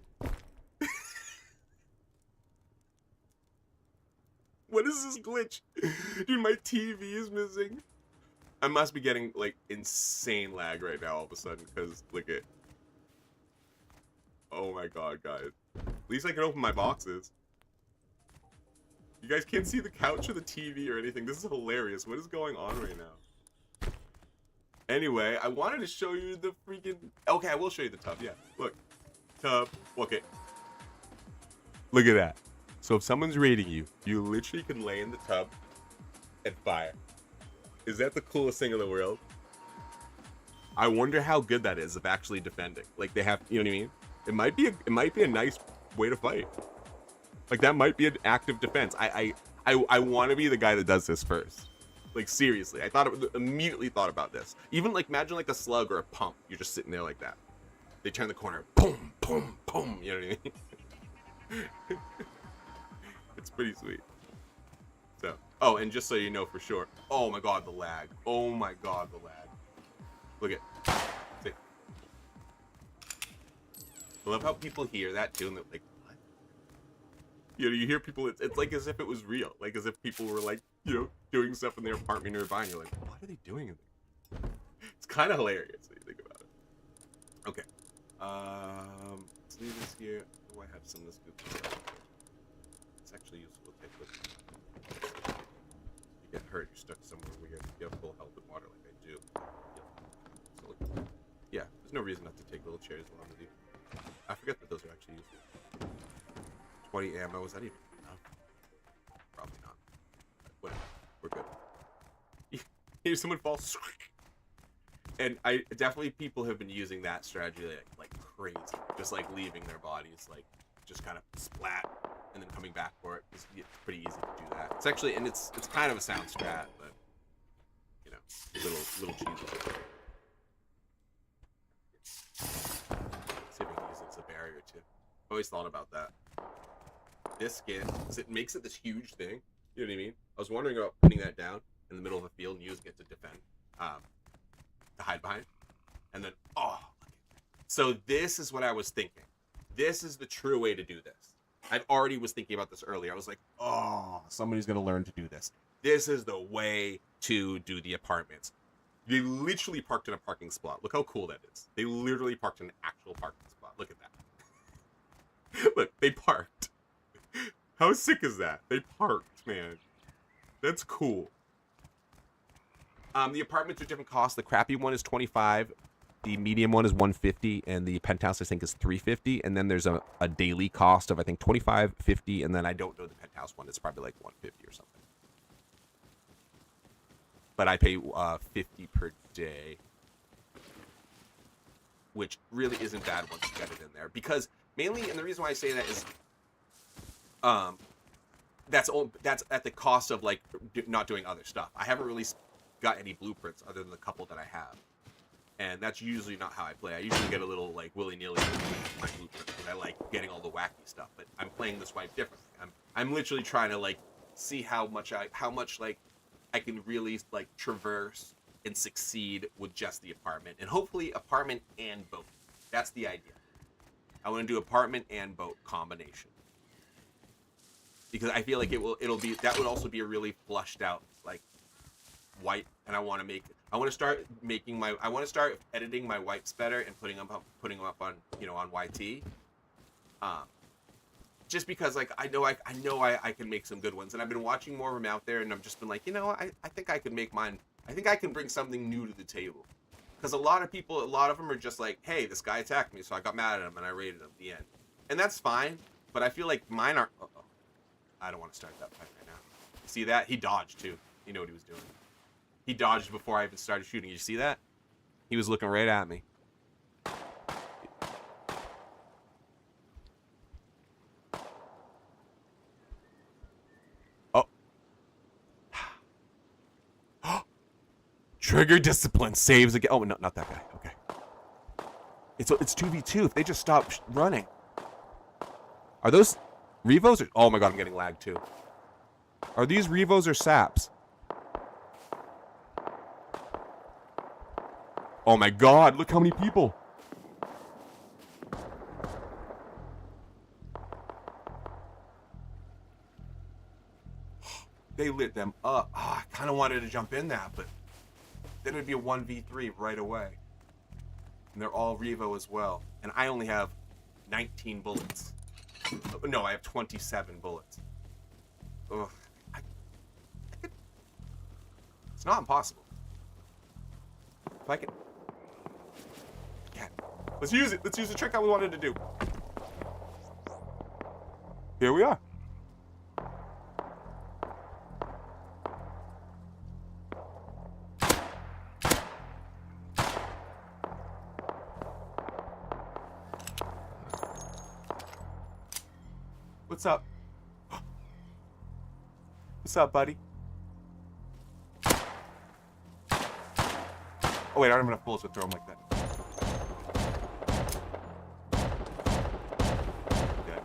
What is this glitch? Dude, my TV is missing. I must be getting insane lag right now all of a sudden because look at. Oh my god, guys. At least I can open my boxes. You guys can't see the couch or the TV or anything. This is hilarious. What is going on right now? Anyway, I wanted to show you the freaking... Okay, I will show you the tub, yeah. Look. Tub. Okay. Look at that. So if someone's raiding you, you literally can lay in the tub and fire. Is that the coolest thing in the world? I wonder how good that is of actually defending. They have, you know what I mean? It might be a nice way to fight. That might be an active defense. I want to be the guy that does this first. Like seriously, immediately thought about this. Even like imagine like a slug or a pump. You're just sitting there like that. They turn the corner, boom, boom, boom. You know what I mean? It's pretty sweet. So, oh, and just so you know for sure. Oh my god, the lag. Oh my god, the lag. Look at. See. I love how people hear that too, and they're like, what? You know, you hear people. It's like as if it was real, like as if people were like, you know, doing stuff in their apartment nearby. And you're like, what are they doing in there? It's kind of hilarious when you think about it. Okay. Let's leave this here. Oh, I have some of this goofy stuff. It's actually useful to take with you. You get hurt, you're stuck somewhere weird. You have full health and water like I do. Yep. So, like, yeah, there's no reason not to take little chairs along with you. I forget that those are actually useful. 20 ammo, is that even enough? Probably not. But whatever, we're good. Here's someone falls. And I definitely people have been using that strategy like crazy, just like leaving their bodies like just kind of splat and then coming back for it. It's pretty easy to do that. It's actually and it's kind of a sound strat, but you know, little cheesy. See if I can use it as a barrier too. Always thought about that. This skin, it makes it this huge thing. You know what I mean? I was wondering about putting that down in the middle of a field and using it to defend. To hide behind, and then so this is what I was thinking. This is the true way to do this. I already was thinking about this earlier. I was like, oh, somebody's gonna learn to do this. This is the way to do the apartments. They literally parked in a parking spot. Look how cool that is. They literally parked in an actual parking spot. Look at that. Look, they parked. How sick is that? They parked, man. That's cool. The apartments are different costs. The crappy one is $25, the medium one is $150, and the penthouse I think is $350. And then there's a daily cost of I think $25, $50, and then I don't know the penthouse one. It's probably like $150 or something. But I pay $50 per day, which really isn't bad once you get it in there. Because mainly, and the reason why I say that is, that's at the cost of like not doing other stuff. I haven't really got any blueprints other than the couple that I have, and that's usually not how I play. I usually get a little like willy-nilly with my blueprints because I like getting all the wacky stuff. But I'm playing this wipe differently. I'm literally trying to like see how much like I can really like traverse and succeed with just the apartment, and hopefully apartment and boat. That's the idea. I want to do apartment and boat combination because I feel like it'll be that would also be a really flushed out like wipe, and I want to start editing my wipes better and putting them up on on YT, just because like I know I can make some good ones, and I've been watching more of them out there, and I've just been like, I think I can make mine. I think I can bring something new to the table, because a lot of them are just like, hey, this guy attacked me, so I got mad at him and I raided him at the end, and that's fine, but I feel like mine aren't. I don't want to start that fight right now. See that? He dodged too. You know what he was doing. He dodged before I even started shooting. You see that? He was looking right at me. Oh. Trigger discipline saves again. Oh, no, not that guy. Okay. It's 2v2. If they just stop running. Are those Revos? Or, oh my god, I'm getting lagged too. Are these Revos or Saps? Oh my god, look how many people. They lit them up. Oh, I kind of wanted to jump in that, but then it would be a 1v3 right away. And they're all Revo as well. And I only have 19 bullets. No, I have 27 bullets. Ugh. It's not impossible. If I can... Let's use it. Let's use the trick that we wanted to do. Here we are. What's up? What's up, buddy? Oh wait, I don't have enough bullets to throw him like that. Okay.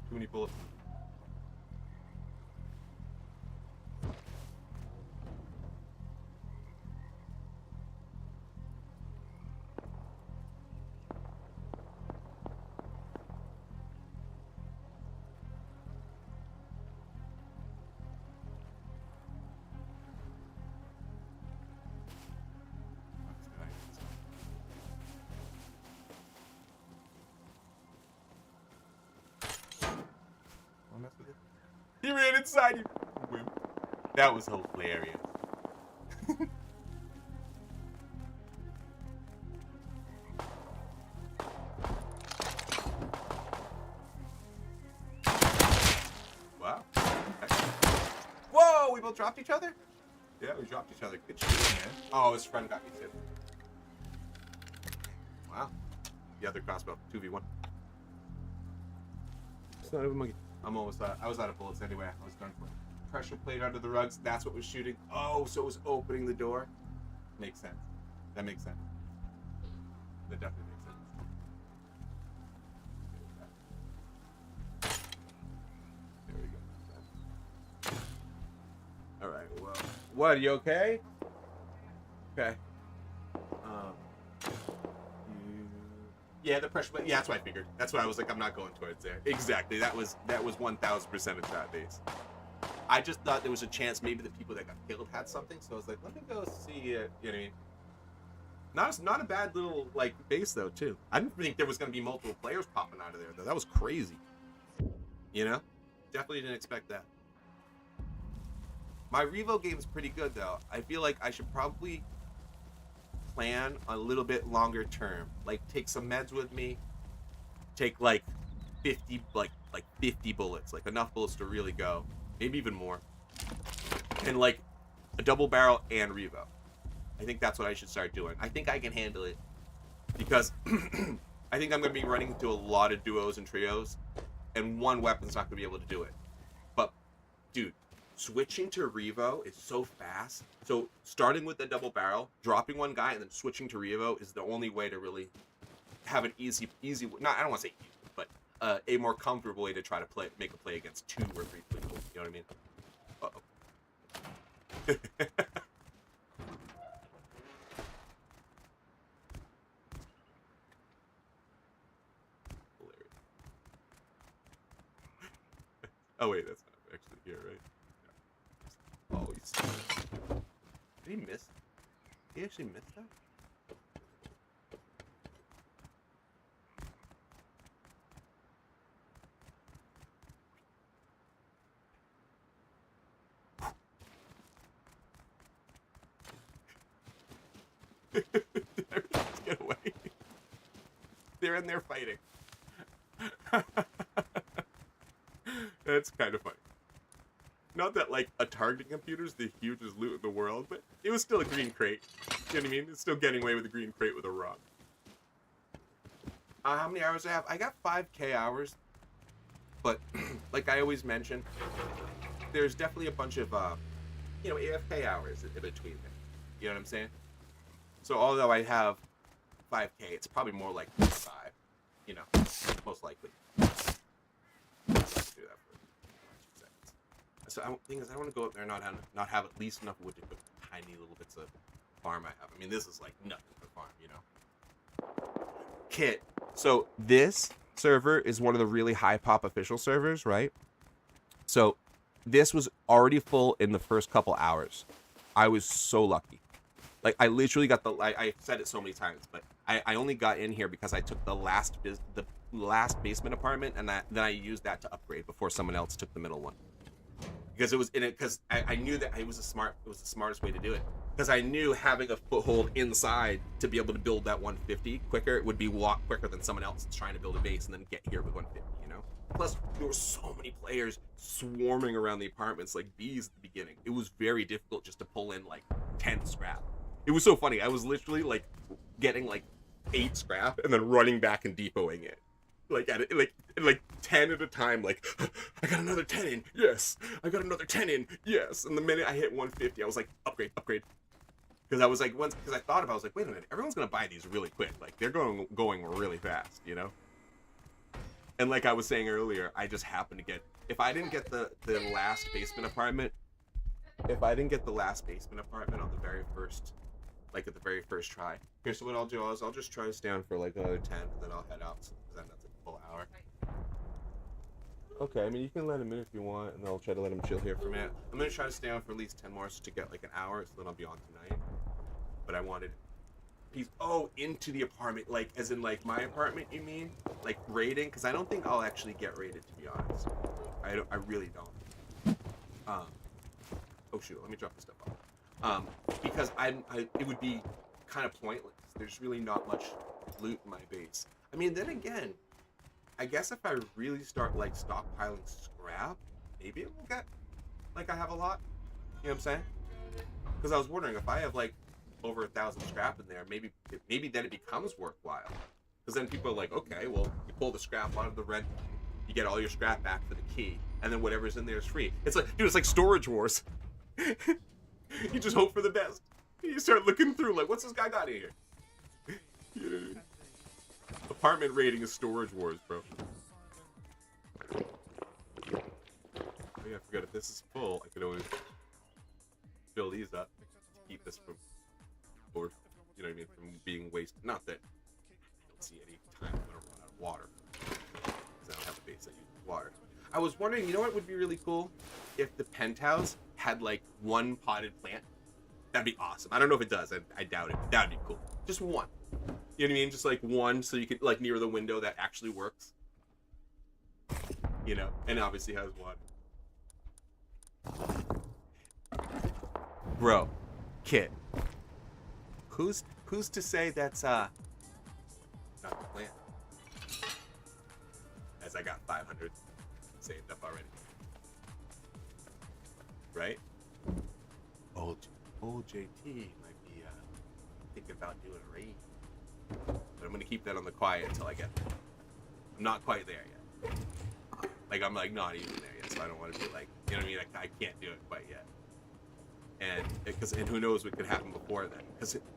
Too many bullets. Don't mess with it. He ran inside you. That was hilarious. Wow. Okay. Whoa, we both dropped each other? Yeah, we dropped each other. Good shit, man. Oh, his friend got me too. Wow. The other crossbow, 2v1. Son of a monkey. I'm almost I was out of bullets anyway. I was done for. Pressure plate under the rugs. That's what was shooting. Oh, so it was opening the door. Makes sense. That makes sense. That definitely makes sense. There we go. All right. Well, what? Are you okay? Okay. Yeah, the pressure. Yeah, that's what I figured. That's what I was like. I'm not going towards there. Exactly. That was 1,000% a trap base. I just thought there was a chance maybe the people that got killed had something, so I was like, let me go see it. You know what I mean? Not a bad little like base though too. I didn't think there was going to be multiple players popping out of there though. That was crazy. You know? Definitely didn't expect that. My Revo game is pretty good though. I feel like I should probably plan a little bit longer term. Like take some meds with me. Take like 50 like 50 bullets, like enough bullets to really go. Maybe even more. And like a double barrel and Revo. I think that's what I should start doing. I think I can handle it because I think I'm going to be running into a lot of duos and trios, and one weapon's not going to be able to do it. But dude, switching to Revo is so fast. So starting with the double barrel, dropping one guy, and then switching to Revo is the only way to really have an easy. Not I don't want to say easy, but a more comfortable way to try to make a play against 2 or 3 people. You know what I mean? Uh-oh. Hilarious. Oh wait, that's not actually here, right? Oh, did he miss? Did he actually miss that? Get away. They're in there fighting. That's kind of funny. Not that, like, a targeting computer is the hugest loot in the world, but it was still a green crate. You know what I mean? It's still getting away with a green crate with a rock. How many hours I have? I got 5K hours. But, like I always mention, there's definitely a bunch of, AFK hours in between there. You know what I'm saying? So although I have 5K, it's probably more like 5. You know, most likely. Do that for 2 seconds. So the thing is, I don't want to go up there and not have at least enough wood to cook tiny little bits of farm I have. I mean, this is like nothing for farm, you know. Kit. So this server is one of the really high pop official servers, right? So this was already full in the first couple hours. I was so lucky. Like, I literally got I said it so many times, but I only got in here because I took the last basement apartment, and then I used that to upgrade before someone else took the middle one. Because it was in it, because I knew that it was the smartest way to do it. because I knew having a foothold inside to be able to build that 150 quicker would be a lot quicker than someone else that's trying to build a base and then get here with 150, you know? Plus, there were so many players swarming around the apartments like bees at the beginning. It was very difficult just to pull in like 10 scrap. It was so funny. I was literally like getting like 8 scrap and then running back and depoting it. Like at it, like 10 at a time, like I got another 10 in, yes. I got another 10 in, yes. And the minute I hit 150, I was like, upgrade. Because I was like, because I thought about it, I was like, wait a minute, everyone's gonna buy these really quick. Like they're going really fast, you know? And like I was saying earlier, I just happened to get, if I didn't get the last basement apartment, on the very first, like at the very first try. Here, so what I'll do is I'll just try to stay on for like another 10, and then I'll head out, because then that's a full hour. Okay, I mean, you can let him in if you want, and I'll try to let him chill here for a minute. I'm going to try to stay on for at least 10 more to get like an hour, so then I'll be on tonight. But I wanted into the apartment, like, as in, like, my apartment, you mean? Like, raiding? Because I don't think I'll actually get raided, to be honest. I really don't. Oh, shoot, let me drop this stuff off. Because it would be kind of pointless. There's really not much loot in my base. I mean, then again, I guess if I really start, like, stockpiling scrap, maybe it will get, like, I have a lot. You know what I'm saying? Because I was wondering, if I have, like, over 1,000 scrap in there, maybe then it becomes worthwhile. Because then people are like, okay, well, you pull the scrap out of the rent, you get all your scrap back for the key, and then whatever's in there is free. It's like, dude, it's like Storage Wars. You just hope for the best. You start looking through, like, what's this guy got in here? You know what I mean? Apartment rating is Storage Wars, bro. Oh yeah, I forgot, if this is full, I could always fill these up to keep this from, or, you know what I mean, from being wasted. Not that I don't see any time I'm gonna run out of water, because I don't have a base that uses water. I was wondering, you know what would be really cool? If the penthouse had, like, one potted plant. That'd be awesome. I don't know if it does. I doubt it. That'd be cool. Just one. You know what I mean? Just, like, one, so you could, like, near the window that actually works. You know? And obviously has water. Bro. Kid. Who's to say that's, not the plant? As I got 500 saved up already. Right? Old JT might be thinking about doing a raid. But I'm gonna keep that on the quiet until I get there. I'm not quite there yet. Like, I'm like not even there yet, so I don't want to be like, you know what I mean? I can't do it quite yet. And who knows what could happen before then?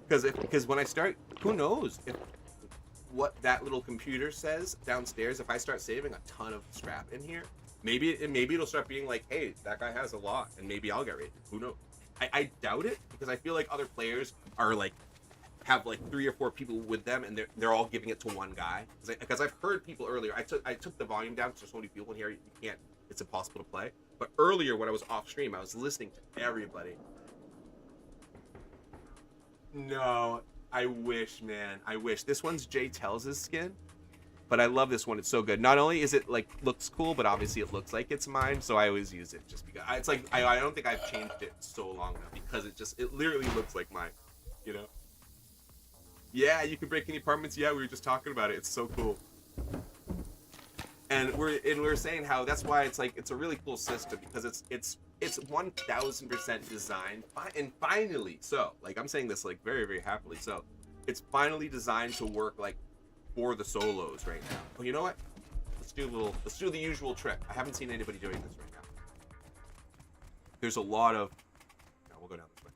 Because when I start, who knows if what that little computer says downstairs, if I start saving a ton of scrap in here, maybe it'll start being like, hey, that guy has a lot, and maybe I'll get raided. Who knows? I doubt it, because I feel like other players are like, have like 3 or 4 people with them, and they're all giving it to one guy. Because I've heard people earlier. I took the volume down because there's so many people in here. You can't. It's impossible to play. But earlier when I was off stream, I was listening to everybody. No, I wish, man. I wish. This one's Jay Tells' skin, but I love this one. It's so good. Not only is it like looks cool, but obviously it looks like it's mine, so I always use it just because. It's like I don't think I've changed it so long now, because it literally looks like mine, you know. Yeah, you can break any apartments. Yeah, we were just talking about it. It's so cool. And we're saying how that's why it's like it's a really cool system, because it's 1000% designed, and finally, so like I'm saying this like very, very happily, so it's finally designed to work like for the solos right now. Well, you know what? Let's do the usual trick. I haven't seen anybody doing this right now. There's a lot of, no, we'll go down this way.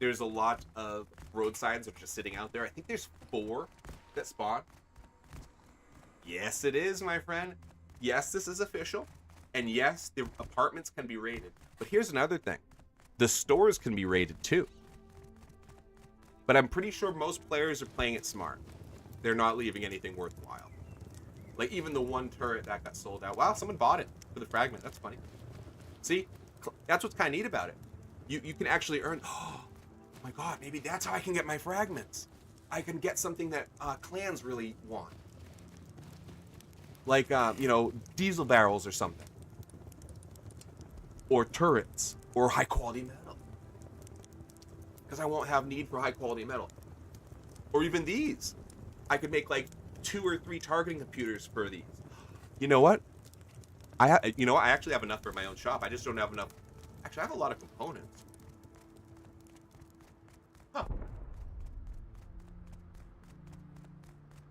There's a lot of road signs that are just sitting out there. I think there's 4 that spawn. Yes, it is, my friend. Yes, this is official. And yes, the apartments can be raided. But here's another thing. The stores can be raided too. But I'm pretty sure most players are playing it smart. They're not leaving anything worthwhile. Like even the one turret that got sold out. Wow, someone bought it for the fragment. That's funny. See? That's what's kind of neat about it. You can actually earn... Oh my god, maybe that's how I can get my fragments. I can get something that clans really want. Like, you know, diesel barrels or something. Or turrets. Or high quality metal. because I won't have need for high quality metal. Or even these. I could make like 2 or 3 targeting computers for these. You know what? I actually have enough for my own shop. I just don't have enough. Actually, I have a lot of components. Huh.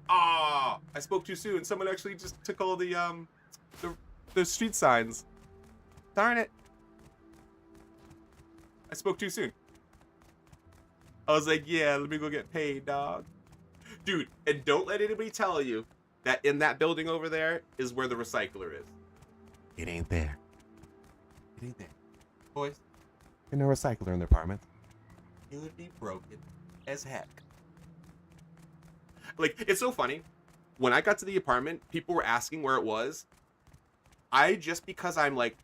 Ah, I spoke too soon. Someone actually just took all the street signs. Darn it. I spoke too soon. I was like, yeah, let me go get paid, dog. Dude, and don't let anybody tell you that in that building over there is where the recycler is. It ain't there. It ain't there. Boys, there's no recycler in the apartment. It would be broken as heck. Like, it's so funny. When I got to the apartment, people were asking where it was. Because I'm like,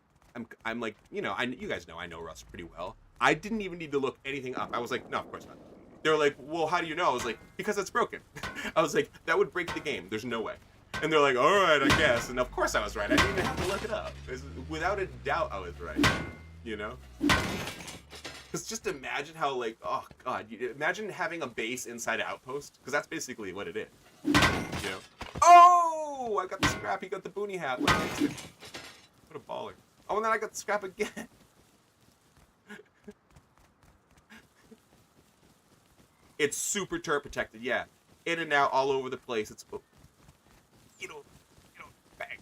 you know, you guys know I know Russ pretty well. I didn't even need to look anything up. I was like, no, of course not. They were like, well, how do you know? I was like, because it's broken. I was like, that would break the game. There's no way. And they're like, all right, I guess. And of course I was right. I didn't even have to look it up. Without a doubt, I was right. You know? Because just imagine how, like, oh, God. Imagine having a base inside an outpost. Because that's basically what it is. You know? Oh! I got the scrap. He got the boonie hat. What a baller. Oh, and then I got the scrap again. It's super turret protected, yeah. In and out, all over the place. It's, you know, bang.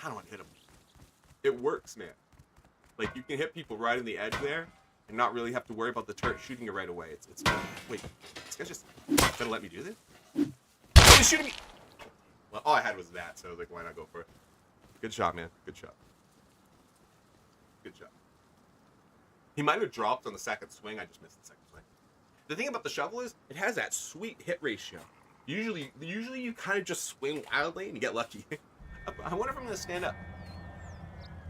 I don't want to hit him. It works, man. Like, you can hit people right in the edge there and not really have to worry about the turret shooting you right away. It's wait, this guy's just gonna let me do this? Oh, he's shooting me! Well, all I had was that, so I was like, why not go for it? Good shot, man. Good shot. Good shot. He might have dropped on the second swing. I just missed the second swing. The thing about the shovel is, it has that sweet hit ratio. Usually you kind of just swing wildly and you get lucky. I wonder if I'm going to stand up.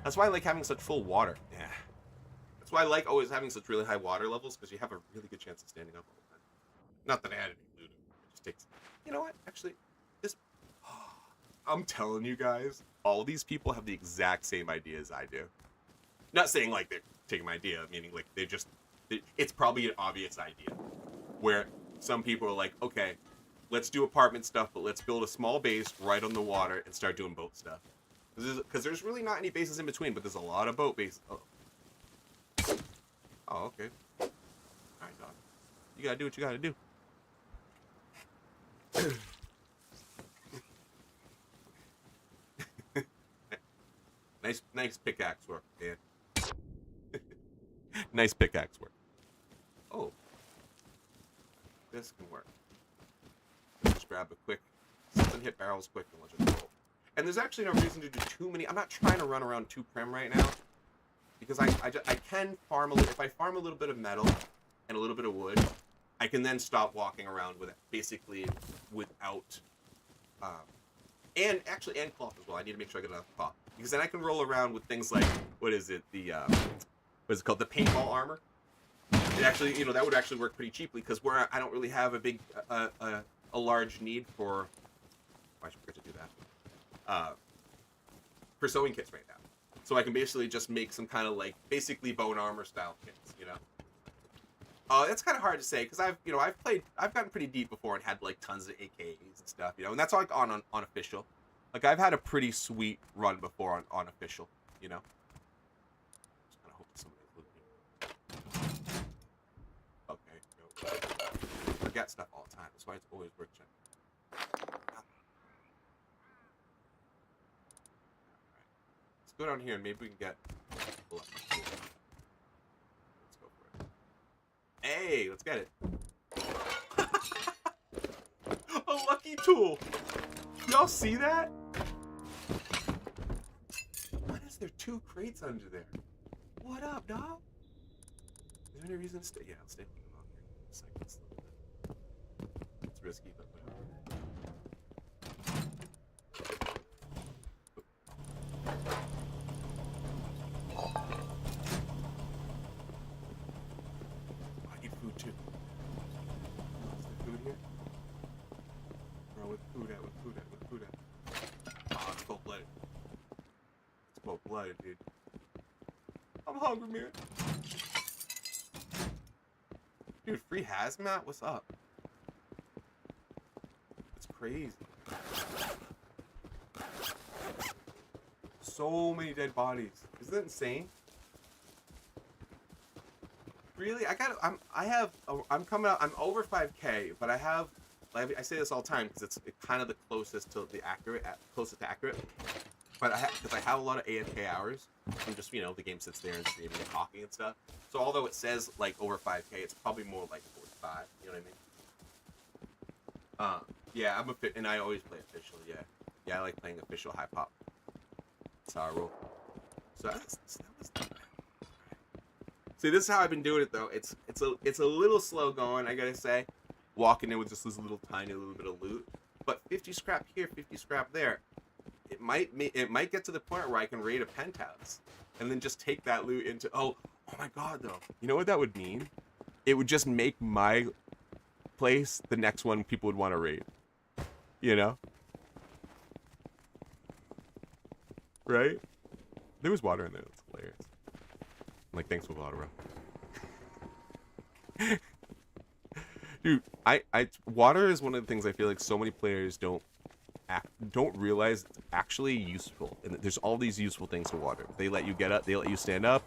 That's why I like having such full water. Yeah. That's why I like always having such really high water levels, because you have a really good chance of standing up all the time. Not that I had any loot. It just takes... You know what? Actually, this... I'm telling you guys, all these people have the exact same ideas I do. Not saying like they're taking my idea, meaning like they just... It's probably an obvious idea. Where some people are like, okay, let's do apartment stuff, but let's build a small base right on the water and start doing boat stuff. Because there's really not any bases in between, but there's a lot of boat bases. Oh, okay. Alright, dog. You gotta do what you gotta do. Nice pickaxe work, man. Nice pickaxe work. Oh. This can work. Just grab a quick... Something hit barrels quick and we'll just roll. And there's actually no reason to do too many... I'm not trying to run around too prim right now. Because I can farm a little... If I farm a little bit of metal and a little bit of wood, I can then stop walking around with it. Basically without... and cloth as well. I need to make sure I get enough cloth. Because then I can roll around with things like... What is it? The... what is it called? The paintball armor. It actually, you know, that would actually work pretty cheaply because I don't really have a big, a large need for. I should forget to do that. For sewing kits right now, so I can basically just make some kind of like basically bone armor style kits, you know. It's kind of hard to say because I've gotten pretty deep before and had like tons of AKs and stuff, you know, and that's like on official. Like I've had a pretty sweet run before on official, you know. Forget stuff all the time. That's why it's always worth checking. Let's go down here and maybe we can get... Let's go for it. Hey, let's get it. A lucky tool. Y'all see that? Why is there 2 crates under there? What up, dog? Is there any reason to stay? Yeah, I'll stay. Seconds. It's risky, but whatever. I need food too. Is there food here? Bro, with food at. Oh, it's cold-blooded. It's cold-blooded, dude. I'm hungry, man. Dude, free hazmat? What's up? It's crazy. So many dead bodies. Isn't that insane? Really? I'm coming out, I'm over 5K, but I say this all the time because it's kind of the closest to the closest to accurate. But because I have a lot of AFK hours, I'm just, the game sits there and streaming and talking and stuff. So although it says like over 5K, it's probably more like 45. You know what I mean? Yeah, and I always play official. Yeah, I like playing official high pop. That's how I roll. So that was not bad. See, this is how I've been doing it though. It's a little slow going, I gotta say. Walking in with just this little tiny little bit of loot, but 50 scrap here, 50 scrap there. It might get to the point where I can raid a penthouse, and then just take that loot into. Oh my god, though. You know what that would mean? It would just make my place the next one people would want to raid. You know? Right? There was water in there. That's hilarious. I'm like, thanks for water, bro. Dude, water is one of the things I feel like so many players don't realize it's actually useful. And there's all these useful things to water. They let you get up, they let you stand up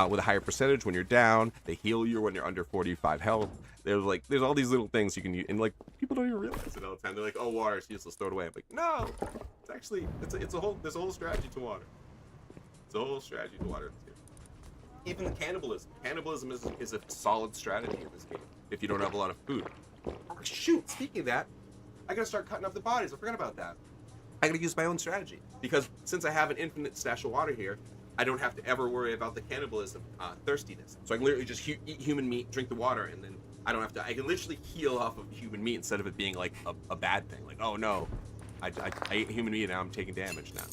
with a higher percentage when you're down. They heal you when you're under 45 health. There's all these little things you can use, and like people don't even realize it all the time. They're like, oh, water is useless, throw it away. I'm like, no, it's actually there's a whole strategy to water. It's a whole strategy to water. Even the cannibalism. Cannibalism is a solid strategy in this game if you don't have a lot of food. Oh, shoot, speaking of that, I gotta start cutting up the bodies. I forgot about that. I gotta use my own strategy because since I have an infinite stash of water here, I don't have to ever worry about the cannibalism thirstiness. So I can literally just eat human meat, drink the water, and then I can literally heal off of human meat instead of it being like a bad thing. Like, oh no, I ate human meat and now I'm taking damage now.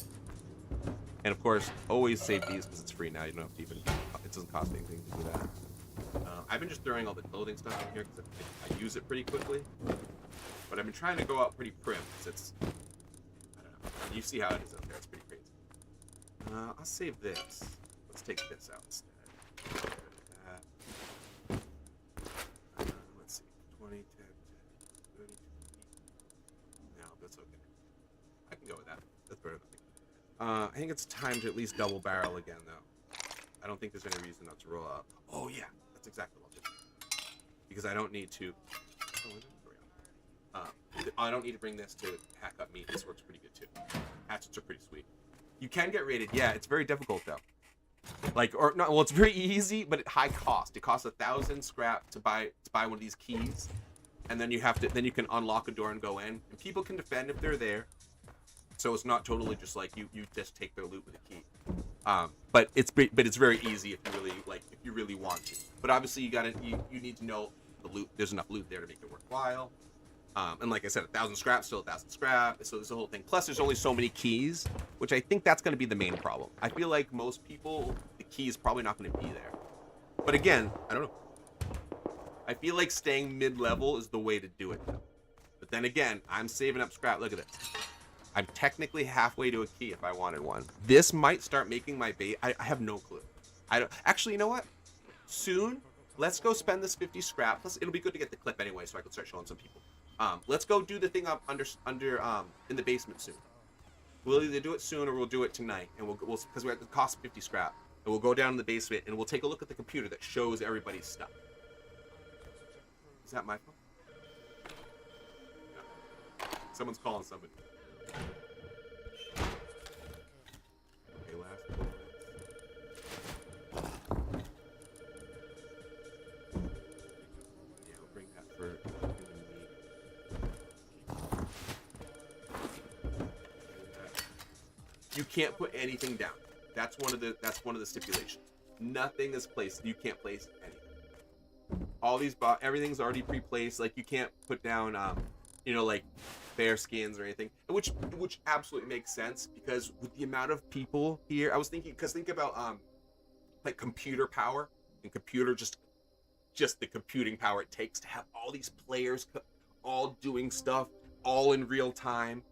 And of course, always save these because it's free now. You don't have to even, it doesn't cost anything to do that. I've been just throwing all the clothing stuff in here because I use it pretty quickly. But I've been trying to go out pretty prim because I don't know. You see how it is out there. It's pretty crazy. I'll save this. Let's take this out instead. Get rid of that. Let's see. 20, 10, 30, 20. No, that's okay. I can go with that. That's better than I think it's time to at least double barrel again, though. I don't think there's any reason not to roll out. Oh, yeah. That's exactly what I'll do. Because I don't need to... I don't need to bring this to hack up meat. This works pretty good, too. Hatchets are pretty sweet. You can get raided. Yeah, it's very difficult, though. It's very easy, but at high cost. It costs 1,000 scrap to buy one of these keys. And then you can unlock a door and go in. And people can defend if they're there. So it's not totally just like you just take their loot with a key. But it's very easy if you really want to. But obviously you need to know the loot. There's enough loot there to make it worthwhile. And like I said, 1,000 scrap, still 1,000 scrap. So there's a whole thing. Plus there's only so many keys, which I think that's going to be the main problem. I feel like most people, the key is probably not going to be there. But again, I don't know. I feel like staying mid-level is the way to do it, though. But then again, I'm saving up scrap. Look at this. I'm technically halfway to a key if I wanted one. This might start making my bait. I have no clue. I don't actually. You know what? Soon, let's go spend this 50 scrap. Plus, it'll be good to get the clip anyway, so I can start showing some people. Let's go do the thing up under in the basement soon. We'll either do it soon or we'll do it tonight, and we'll because we're at the cost of 50 scrap, and we'll go down in the basement and we'll take a look at the computer that shows everybody's stuff. Is that my phone? No. Someone's calling somebody. Okay, last one. Yeah, we'll bring that for human meat. You can't put anything down. That's one of the stipulations. Nothing is placed. You can't place anything. All these everything's already pre-placed. Like you can't put down like bear skins or anything, which absolutely makes sense because with the amount of people here, I was thinking because think about like computer power and computer just the computing power it takes to have all these players all doing stuff all in real time.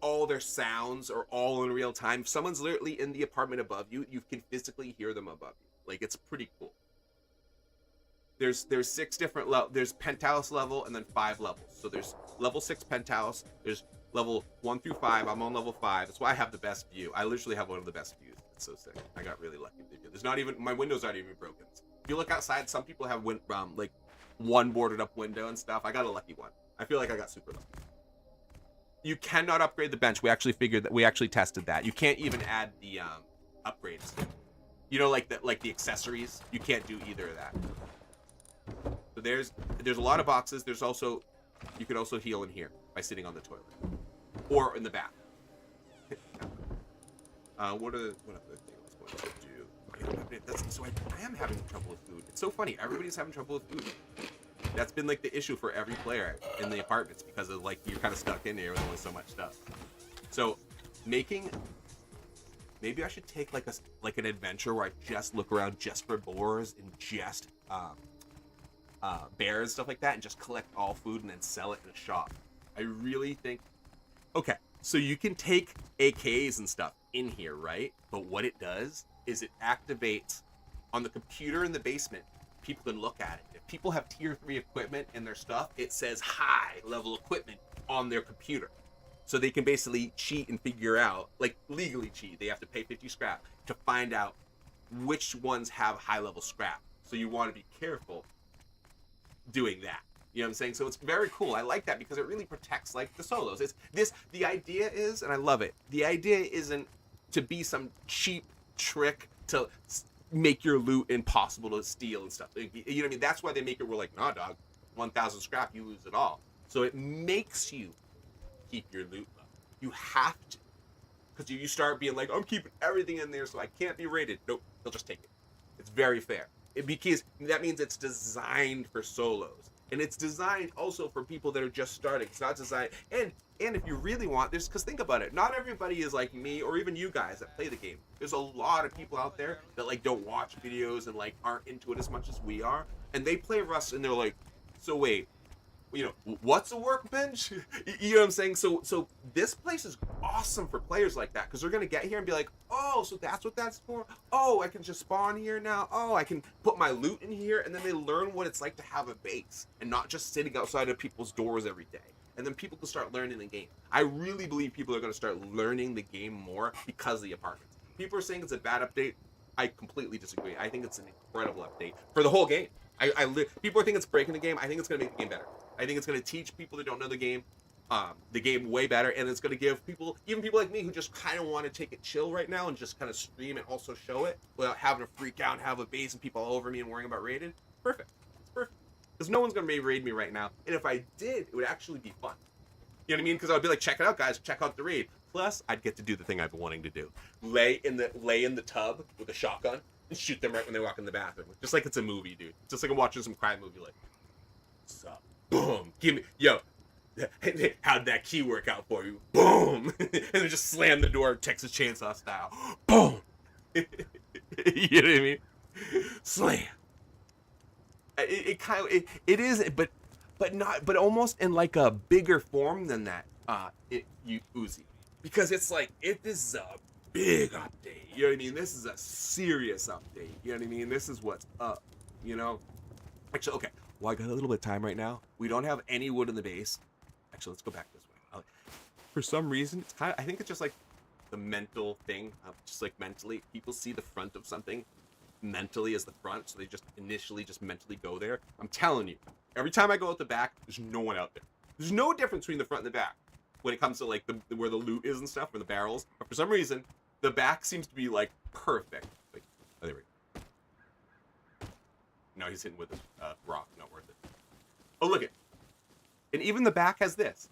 All their sounds are all in real time. If someone's literally in the apartment above you, you can physically hear them above you. Like it's pretty cool. there's 6 different there's penthouse level and then 5 levels. So there's level 6 penthouse, there's level 1 through 5. I'm on level 5. That's why I have the best view. I literally have one of the best views. It's so sick. I got really lucky with the view. There's not even, my windows aren't even broken. If you look outside, some people have like one boarded up window and stuff. I got a lucky one. I feel like I got super lucky. You cannot upgrade the bench. We actually tested that. You can't even add the upgrades. You know, like the accessories. You can't do either of that. So there's a lot of boxes. There's also, you could also heal in here by sitting on the toilet or in the bath. What other things I want to do? So I am having trouble with food. It's so funny. Everybody's having trouble with food. That's been like the issue for every player in the apartments because of like you're kind of stuck in there with only so much stuff. So maybe I should take like an adventure where I just look around just for boars and just bears, stuff like that, and just collect all food and then sell it in a shop. I really think, okay, so you can take AKs and stuff in here, right? But what it does is it activates on the computer in the basement. People can look at it. If people have tier 3 equipment in their stuff, it says high level equipment on their computer. So they can basically cheat and figure out, like legally cheat. They have to pay 50 scrap to find out which ones have high level scrap. So you want to be careful doing that. You know what I'm saying? So it's very cool. I like that because it really protects like the solos. The idea is, and I love it, the idea isn't to be some cheap trick to make your loot impossible to steal and stuff. You know what I mean? That's why they make it where like, nah dog, 1,000 scrap, you lose it all. So it makes you keep your loot low. You have to. Because you start being like, I'm keeping everything in there so I can't be raided. Nope, they'll just take it. It's very fair. Because that means it's designed for solos. And it's designed also for people that are just starting. It's not designed, and if you really want this, because think about it, not everybody is like me or even you guys that play the game. There's a lot of people out there that like don't watch videos and like aren't into it as much as we are, and they play Rust and they're like, so wait, you know, what's a workbench? You know what I'm saying? So this place is awesome for players like that because they're gonna get here and be like, oh, so that's what that's for. Oh, I can just spawn here now. Oh, I can put my loot in here, and then they learn what it's like to have a base and not just sitting outside of people's doors every day. And then people can start learning the game. I really believe people are gonna start learning the game more because of the apartments. People are saying it's a bad update. I completely disagree. I think it's an incredible update for the whole game. People think it's breaking the game. I think it's gonna make the game better. I think it's going to teach people that don't know the game way better, and it's going to give people, even people like me who just kind of want to take it chill right now and just kind of stream and also show it without having to freak out and have a base and people all over me and worrying about raided. Perfect. It's perfect. Because no one's going to raid me right now, and if I did, it would actually be fun. You know what I mean? Because I would be like, check it out, guys. Check out the raid. Plus, I'd get to do the thing I've been wanting to do: lay in the tub with a shotgun and shoot them right when they walk in the bathroom, just like it's a movie, dude. Just like I'm watching some crime movie. Like, what's up? Boom! Give me, yo. How'd that key work out for you? Boom! And then just slam the door, Texas Chainsaw style. Boom! You know what I mean? Slam. It is, but almost in like a bigger form than that. Uzi, because it's like this is a big update. You know what I mean? This is a serious update. You know what I mean? This is what's up. You know? Actually, okay. Well, I got a little bit of time right now. We don't have any wood in the base. Actually, let's go back this way. For some reason, it's I think it's just like the mental thing. Just like mentally, people see the front of something mentally as the front, so they just initially just mentally go there. I'm telling you, every time I go out the back, there's no one out there. There's no difference between the front and the back when it comes to like where the loot is and stuff, or the barrels. But for some reason, the back seems to be like perfect. Like, oh, there we go. No, he's hitting with a rock. Not worth it. Oh, look it. And even the back has this.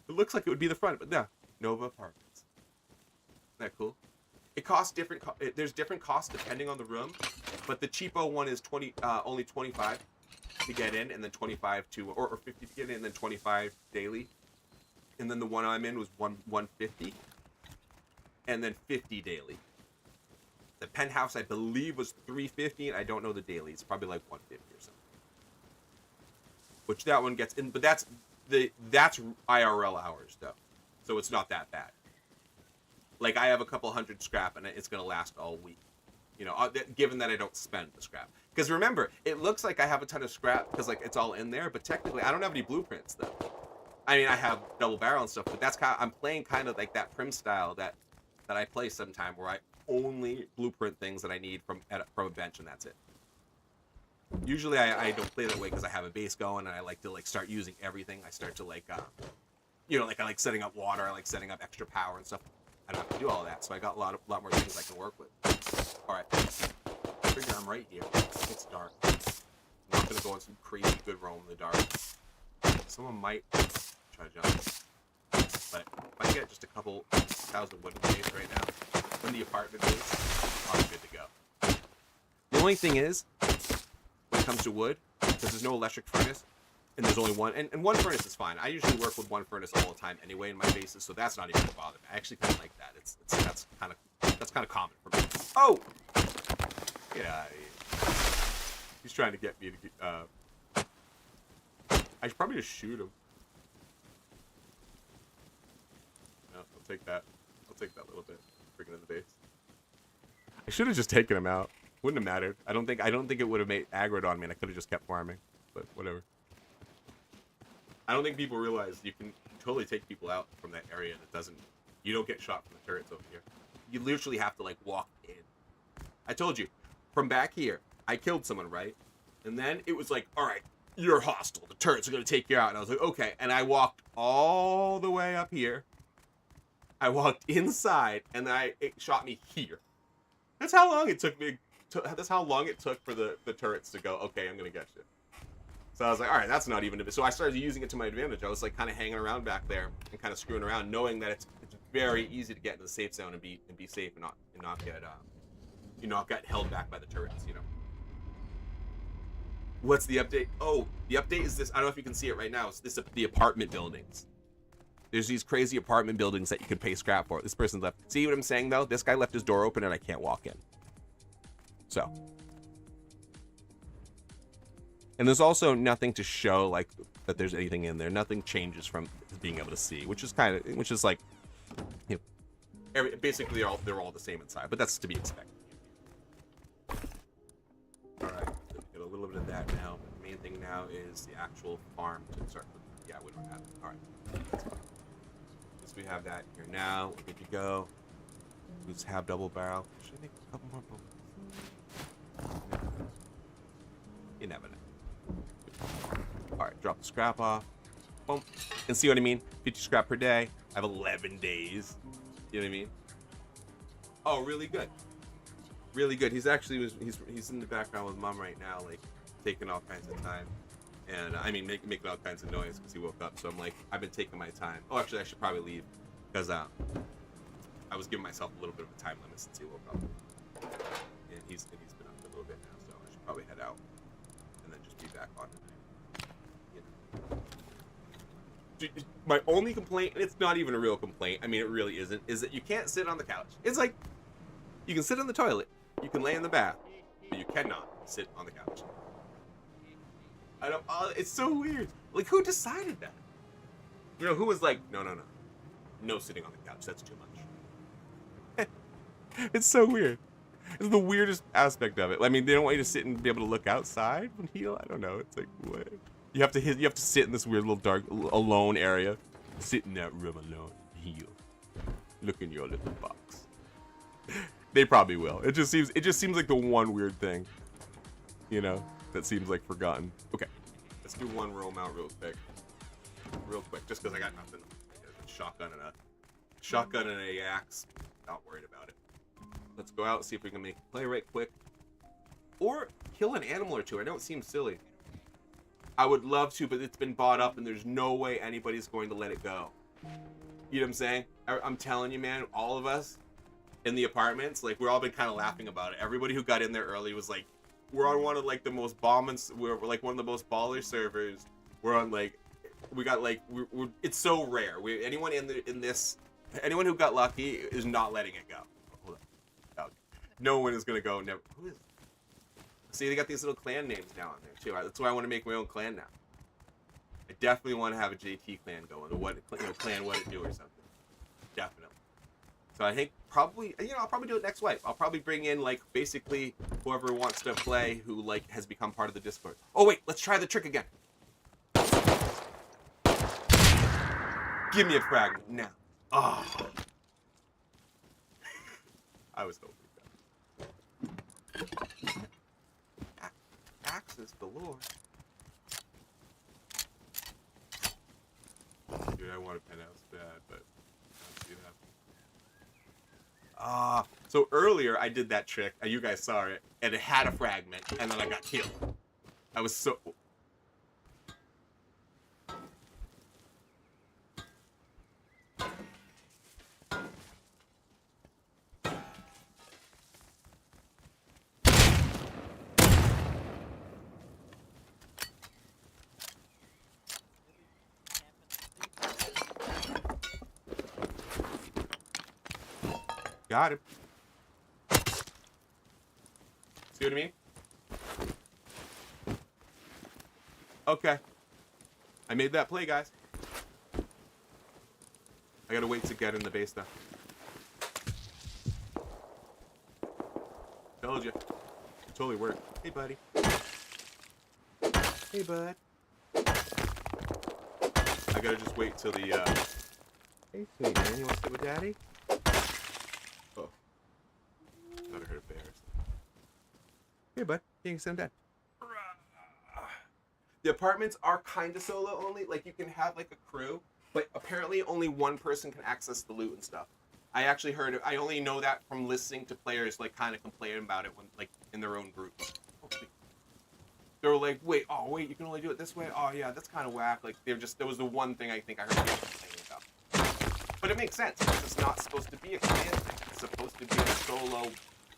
It looks like it would be the front, but no. Nova Apartments. Isn't that cool? It costs different. There's different costs depending on the room, but the cheapo one is only 25 to get in, and then 25 or 50 to get in, and then 25 daily. And then the one I'm in was 150, and then 50 daily. The penthouse, I believe, was 350, and I don't know the daily. It's probably like 150 or something. Which that one gets in, but that's IRL hours though, so it's not that bad. Like I have a couple hundred scrap, and it's gonna last all week. You know, given that I don't spend the scrap. Because remember, it looks like I have a ton of scrap because like it's all in there, but technically I don't have any blueprints though. I mean, I have double barrel and stuff, but that's kind of, I'm playing kind of like that prim style that I play sometime, where I only blueprint things that I need from a bench, and that's it. Usually I don't play that way because I have a base going, and I like to like start using everything. I start to like, you know, like I like setting up water, I like setting up extra power and stuff. I don't have to do all that, so I got a lot more things I can work with. All right, figure I'm right here. It's dark. I'm not gonna go on some crazy good roam in the dark. Someone might try to jump, but if I get just a couple thousand wood in the base right now, in the apartment base, I'm good to go. The only thing is, when it comes to wood, because there's no electric furnace, and there's only one, and one furnace is fine. I usually work with one furnace all the time anyway in my bases, so that's not even gonna bother me. I actually kind of like that. That's kind of common for me. Oh, yeah, he's trying to get me to. I should probably just shoot him. No, I'll take that. I'll take that little bit. Bring it in the base. I should have just taken him out. Wouldn't have mattered. I don't think it would have made aggroed on me, and I could have just kept farming. But whatever. I don't think people realize you can totally take people out from that area, and it doesn't. You don't get shot from the turrets over here. You literally have to like walk in. I told you, from back here, I killed someone, right? And then it was like, all right, you're hostile. The turrets are gonna take you out. And I was like, okay. And I walked all the way up here. I walked inside, and then it shot me here. That's how long it took me. That's how long it took for the turrets to go, okay, I'm gonna get you. So I was like, all right, that's not even a bit. So I started using it to my advantage. I was like kind of hanging around back there and kind of screwing around, knowing that it's very easy to get into the safe zone and be safe and not get held back by the turrets, you know. What's the update? Oh, the update is this. I don't know if you can see it right now. It's this the apartment buildings. There's these crazy apartment buildings that you can pay scrap for. This person left. See what I'm saying though? This guy left his door open and I can't walk in. So. And there's also nothing to show like that there's anything in there. Nothing changes from being able to see, which is like, you know, basically they're all the same inside, but that's to be expected. All right, get a little bit of that now. The main thing now is the actual farm to start with. Yeah, we don't have it. All right, that's fine. Since we have that here now, we're good to go. Let's have double barrel. Should I make a couple more bullets? You never know. All right, drop the scrap off. Boom. And see what I mean? 50 scrap per day. I have 11 days. You know what I mean? Oh, really good. Really good. He's actually he's in the background with mom right now, like taking all kinds of time, and I mean making all kinds of noise because he woke up. So I'm like, I've been taking my time. Oh, actually, I should probably leave because I was giving myself a little bit of a time limit since he woke up, and he's been up a little bit now, so I should probably head out and then just be back on. My only complaint, and it's not even a real complaint, I mean it really isn't, is that you can't sit on the couch. It's like, you can sit in the toilet, you can lay in the bath, but you cannot sit on the couch. I don't, it's so weird. Like, who decided that? You know, who was like, no sitting on the couch, that's too much. It's so weird. It's the weirdest aspect of it. I mean, they don't want you to sit and be able to look outside and heal. I don't know. It's like, what? You have to sit in this weird little dark, alone area. Sit in that room alone. Heal. Look in your little box. They probably will. It just seems like the one weird thing, you know, that seems like forgotten. Okay, let's do one roam out real quick, just because I got nothing. Shotgun and a axe. Not worried about it. Let's go out and see if we can make a play right quick, or kill an animal or two. I know it seems silly. I would love to, but it's been bought up and there's no way anybody's going to let it go. You know what I'm saying? I'm telling you, man, all of us in the apartments, like, we're all been kind of laughing about it. Everybody who got in there early was like, we're on one of like the most we're like one of the most baller servers. We're on like, we got like, we're it's so rare. Anyone anyone who got lucky is not letting it go. Hold on. No one is gonna go. Never. Who is? See, they got these little clan names now on there too. That's why I want to make my own clan now. I definitely want to have a JT clan going. Clan what it do or something. Definitely. So I think probably, you know, I'll probably do it next wipe. I'll probably bring in like basically whoever wants to play who like has become part of the Discord. Oh wait, let's try the trick again. Give me a fragment now. Oh. I was hoping that. Axes galore. Dude, I want a penthouse bad, but I don't see that. So earlier I did that trick, and you guys saw it, and it had a fragment, and then I got killed. I was so... Got him. See what I mean? Okay. I made that play, guys. I gotta wait to get in the base now. Told you. Totally worked. Hey, buddy. Hey, bud. I gotta just wait till the, Hey, sweet man, you wanna sit with daddy? Oh. Thought I heard a bear. Hey, bud. You can sit down. The apartments are kind of solo only. Like, you can have, like, a crew, but apparently only one person can access the loot and stuff. I actually heard it. I only know that from listening to players, like, kind of complain about it when, like, in their own groups. They were like, wait, you can only do it this way? Oh, yeah, that's kind of whack. Like, there was the one thing I think I heard people complaining about. But it makes sense, because it's not supposed to be a clan thing. It's supposed to be a solo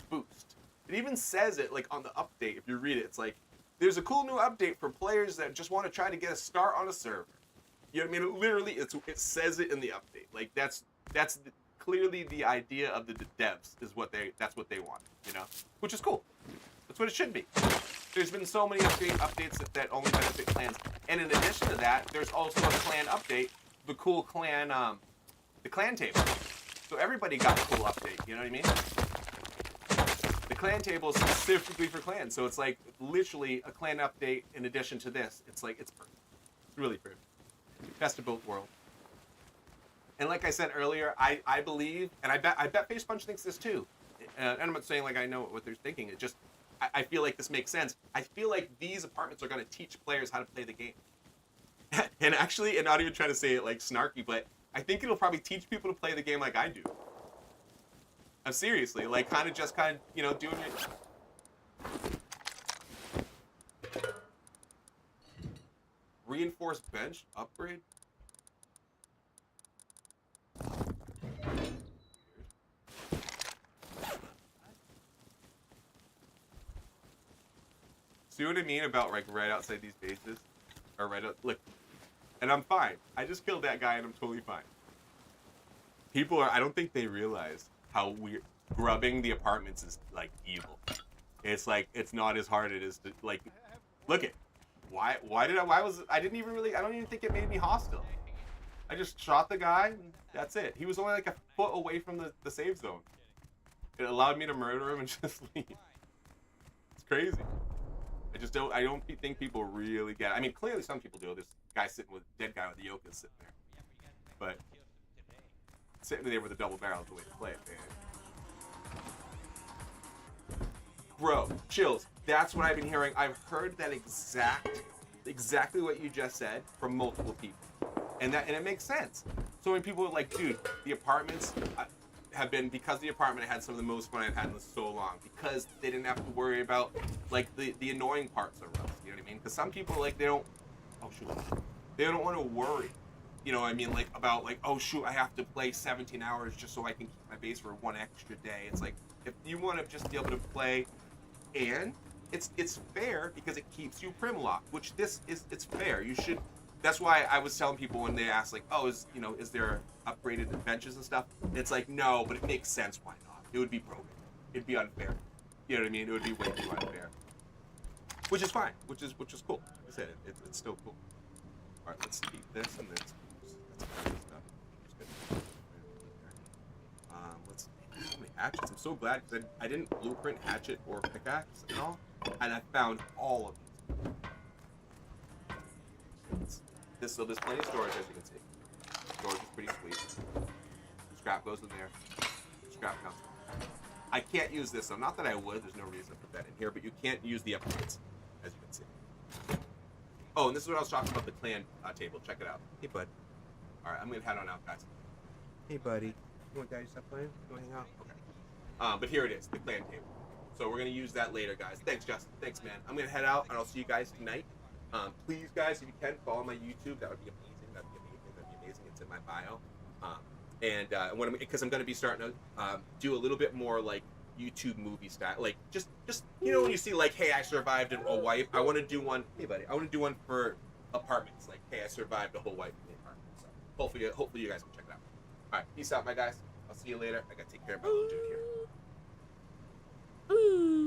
boost. It even says it, like, on the update. If you read it, it's like, there's a cool new update for players that just want to try to get a start on a server. You know what I mean? It literally, it says it in the update. Like, that's clearly the idea of the devs is that's what they want, you know? Which is cool. That's what it should be. There's been so many updates that only benefit clans. And in addition to that, there's also a clan update, the cool clan, the clan table. So everybody got a cool update, you know what I mean? The clan table is specifically for clans, so it's like literally a clan update in addition to this. It's like, it's perfect. It's really perfect. Best of both worlds. And like I said earlier, I believe, and I bet Face Punch thinks this too. And I'm not saying like I know what they're thinking. It just, I feel like this makes sense. I feel like these apartments are going to teach players how to play the game. And actually, and not even trying to say it like snarky, but I think it'll probably teach people to play the game like I do. I'm seriously, like kind of, you know, doing it. Reinforced bench upgrade. See what I mean about like right outside these bases? Or right out, look. And I'm fine. I just killed that guy and I'm totally fine. People I don't think they realize how weird grubbing the apartments is like evil. It's like, it's not as hard as it is to like, look it. I don't even think it made me hostile. I just shot the guy and that's it. He was only like a foot away from the save zone. It allowed me to murder him and just leave. It's crazy. I don't think people really get it. I mean, clearly some people do. This guy dead guy with the yoke is sitting there. But sitting there with a double barrel is the way to play it, man. Bro, chills. That's what I've been hearing. I've heard that exactly what you just said from multiple people. And it makes sense. So when people are like, dude, the apartments have been, because the apartment had some of the most fun I've had in so long, because they didn't have to worry about like the annoying parts of Rust, you know what I mean? Because some people like they don't want to worry, you know what I mean, like about like, oh shoot, I have to play 17 hours just so I can keep my base for one extra day. It's like, if you want to just be able to play, and it's fair because it keeps you prim locked, which it's fair. You should. That's why I was telling people when they asked like, oh, is there upgraded benches and stuff? And it's like, no, but it makes sense. Why not? It would be broken. It'd be unfair. You know what I mean? It would be way too unfair. Which is fine. Which is cool. Like I said, it's still cool. All right, let's keep this and that's kind of stuff. Let's hatchets. I'm so glad because I didn't blueprint hatchet or pickaxe at all, and I found all of these. So there's plenty of storage, as you can see. Storage is pretty sweet. Scrap goes in there. Scrap counts. I can't use this, so not that I would. There's no reason to put that in here, but you can't use the upgrades, as you can see. Oh, and this is what I was talking about, the clan table. Check it out. Hey, bud. All right, I'm going to head on out, guys. Hey, buddy. You want daddy to stop playing? You want to hang out? Okay. But here it is, the clan table. So we're going to use that later, guys. Thanks, Justin. Thanks, man. I'm going to head out, and I'll see you guys tonight. Please, guys, if you can, follow my YouTube. That would be amazing. That'd be amazing. That'd be amazing. It's in my bio. Because I'm going to be starting to do a little bit more, like, YouTube movie style, like just you know when you see like, hey, I survived a wipe. I want to do one. Hey, buddy, I want to do one for apartments. Like, hey, I survived a whole wipe in the apartment. So hopefully you guys can check it out. All right, peace out, my guys. I'll see you later. I gotta take care of my little dude here.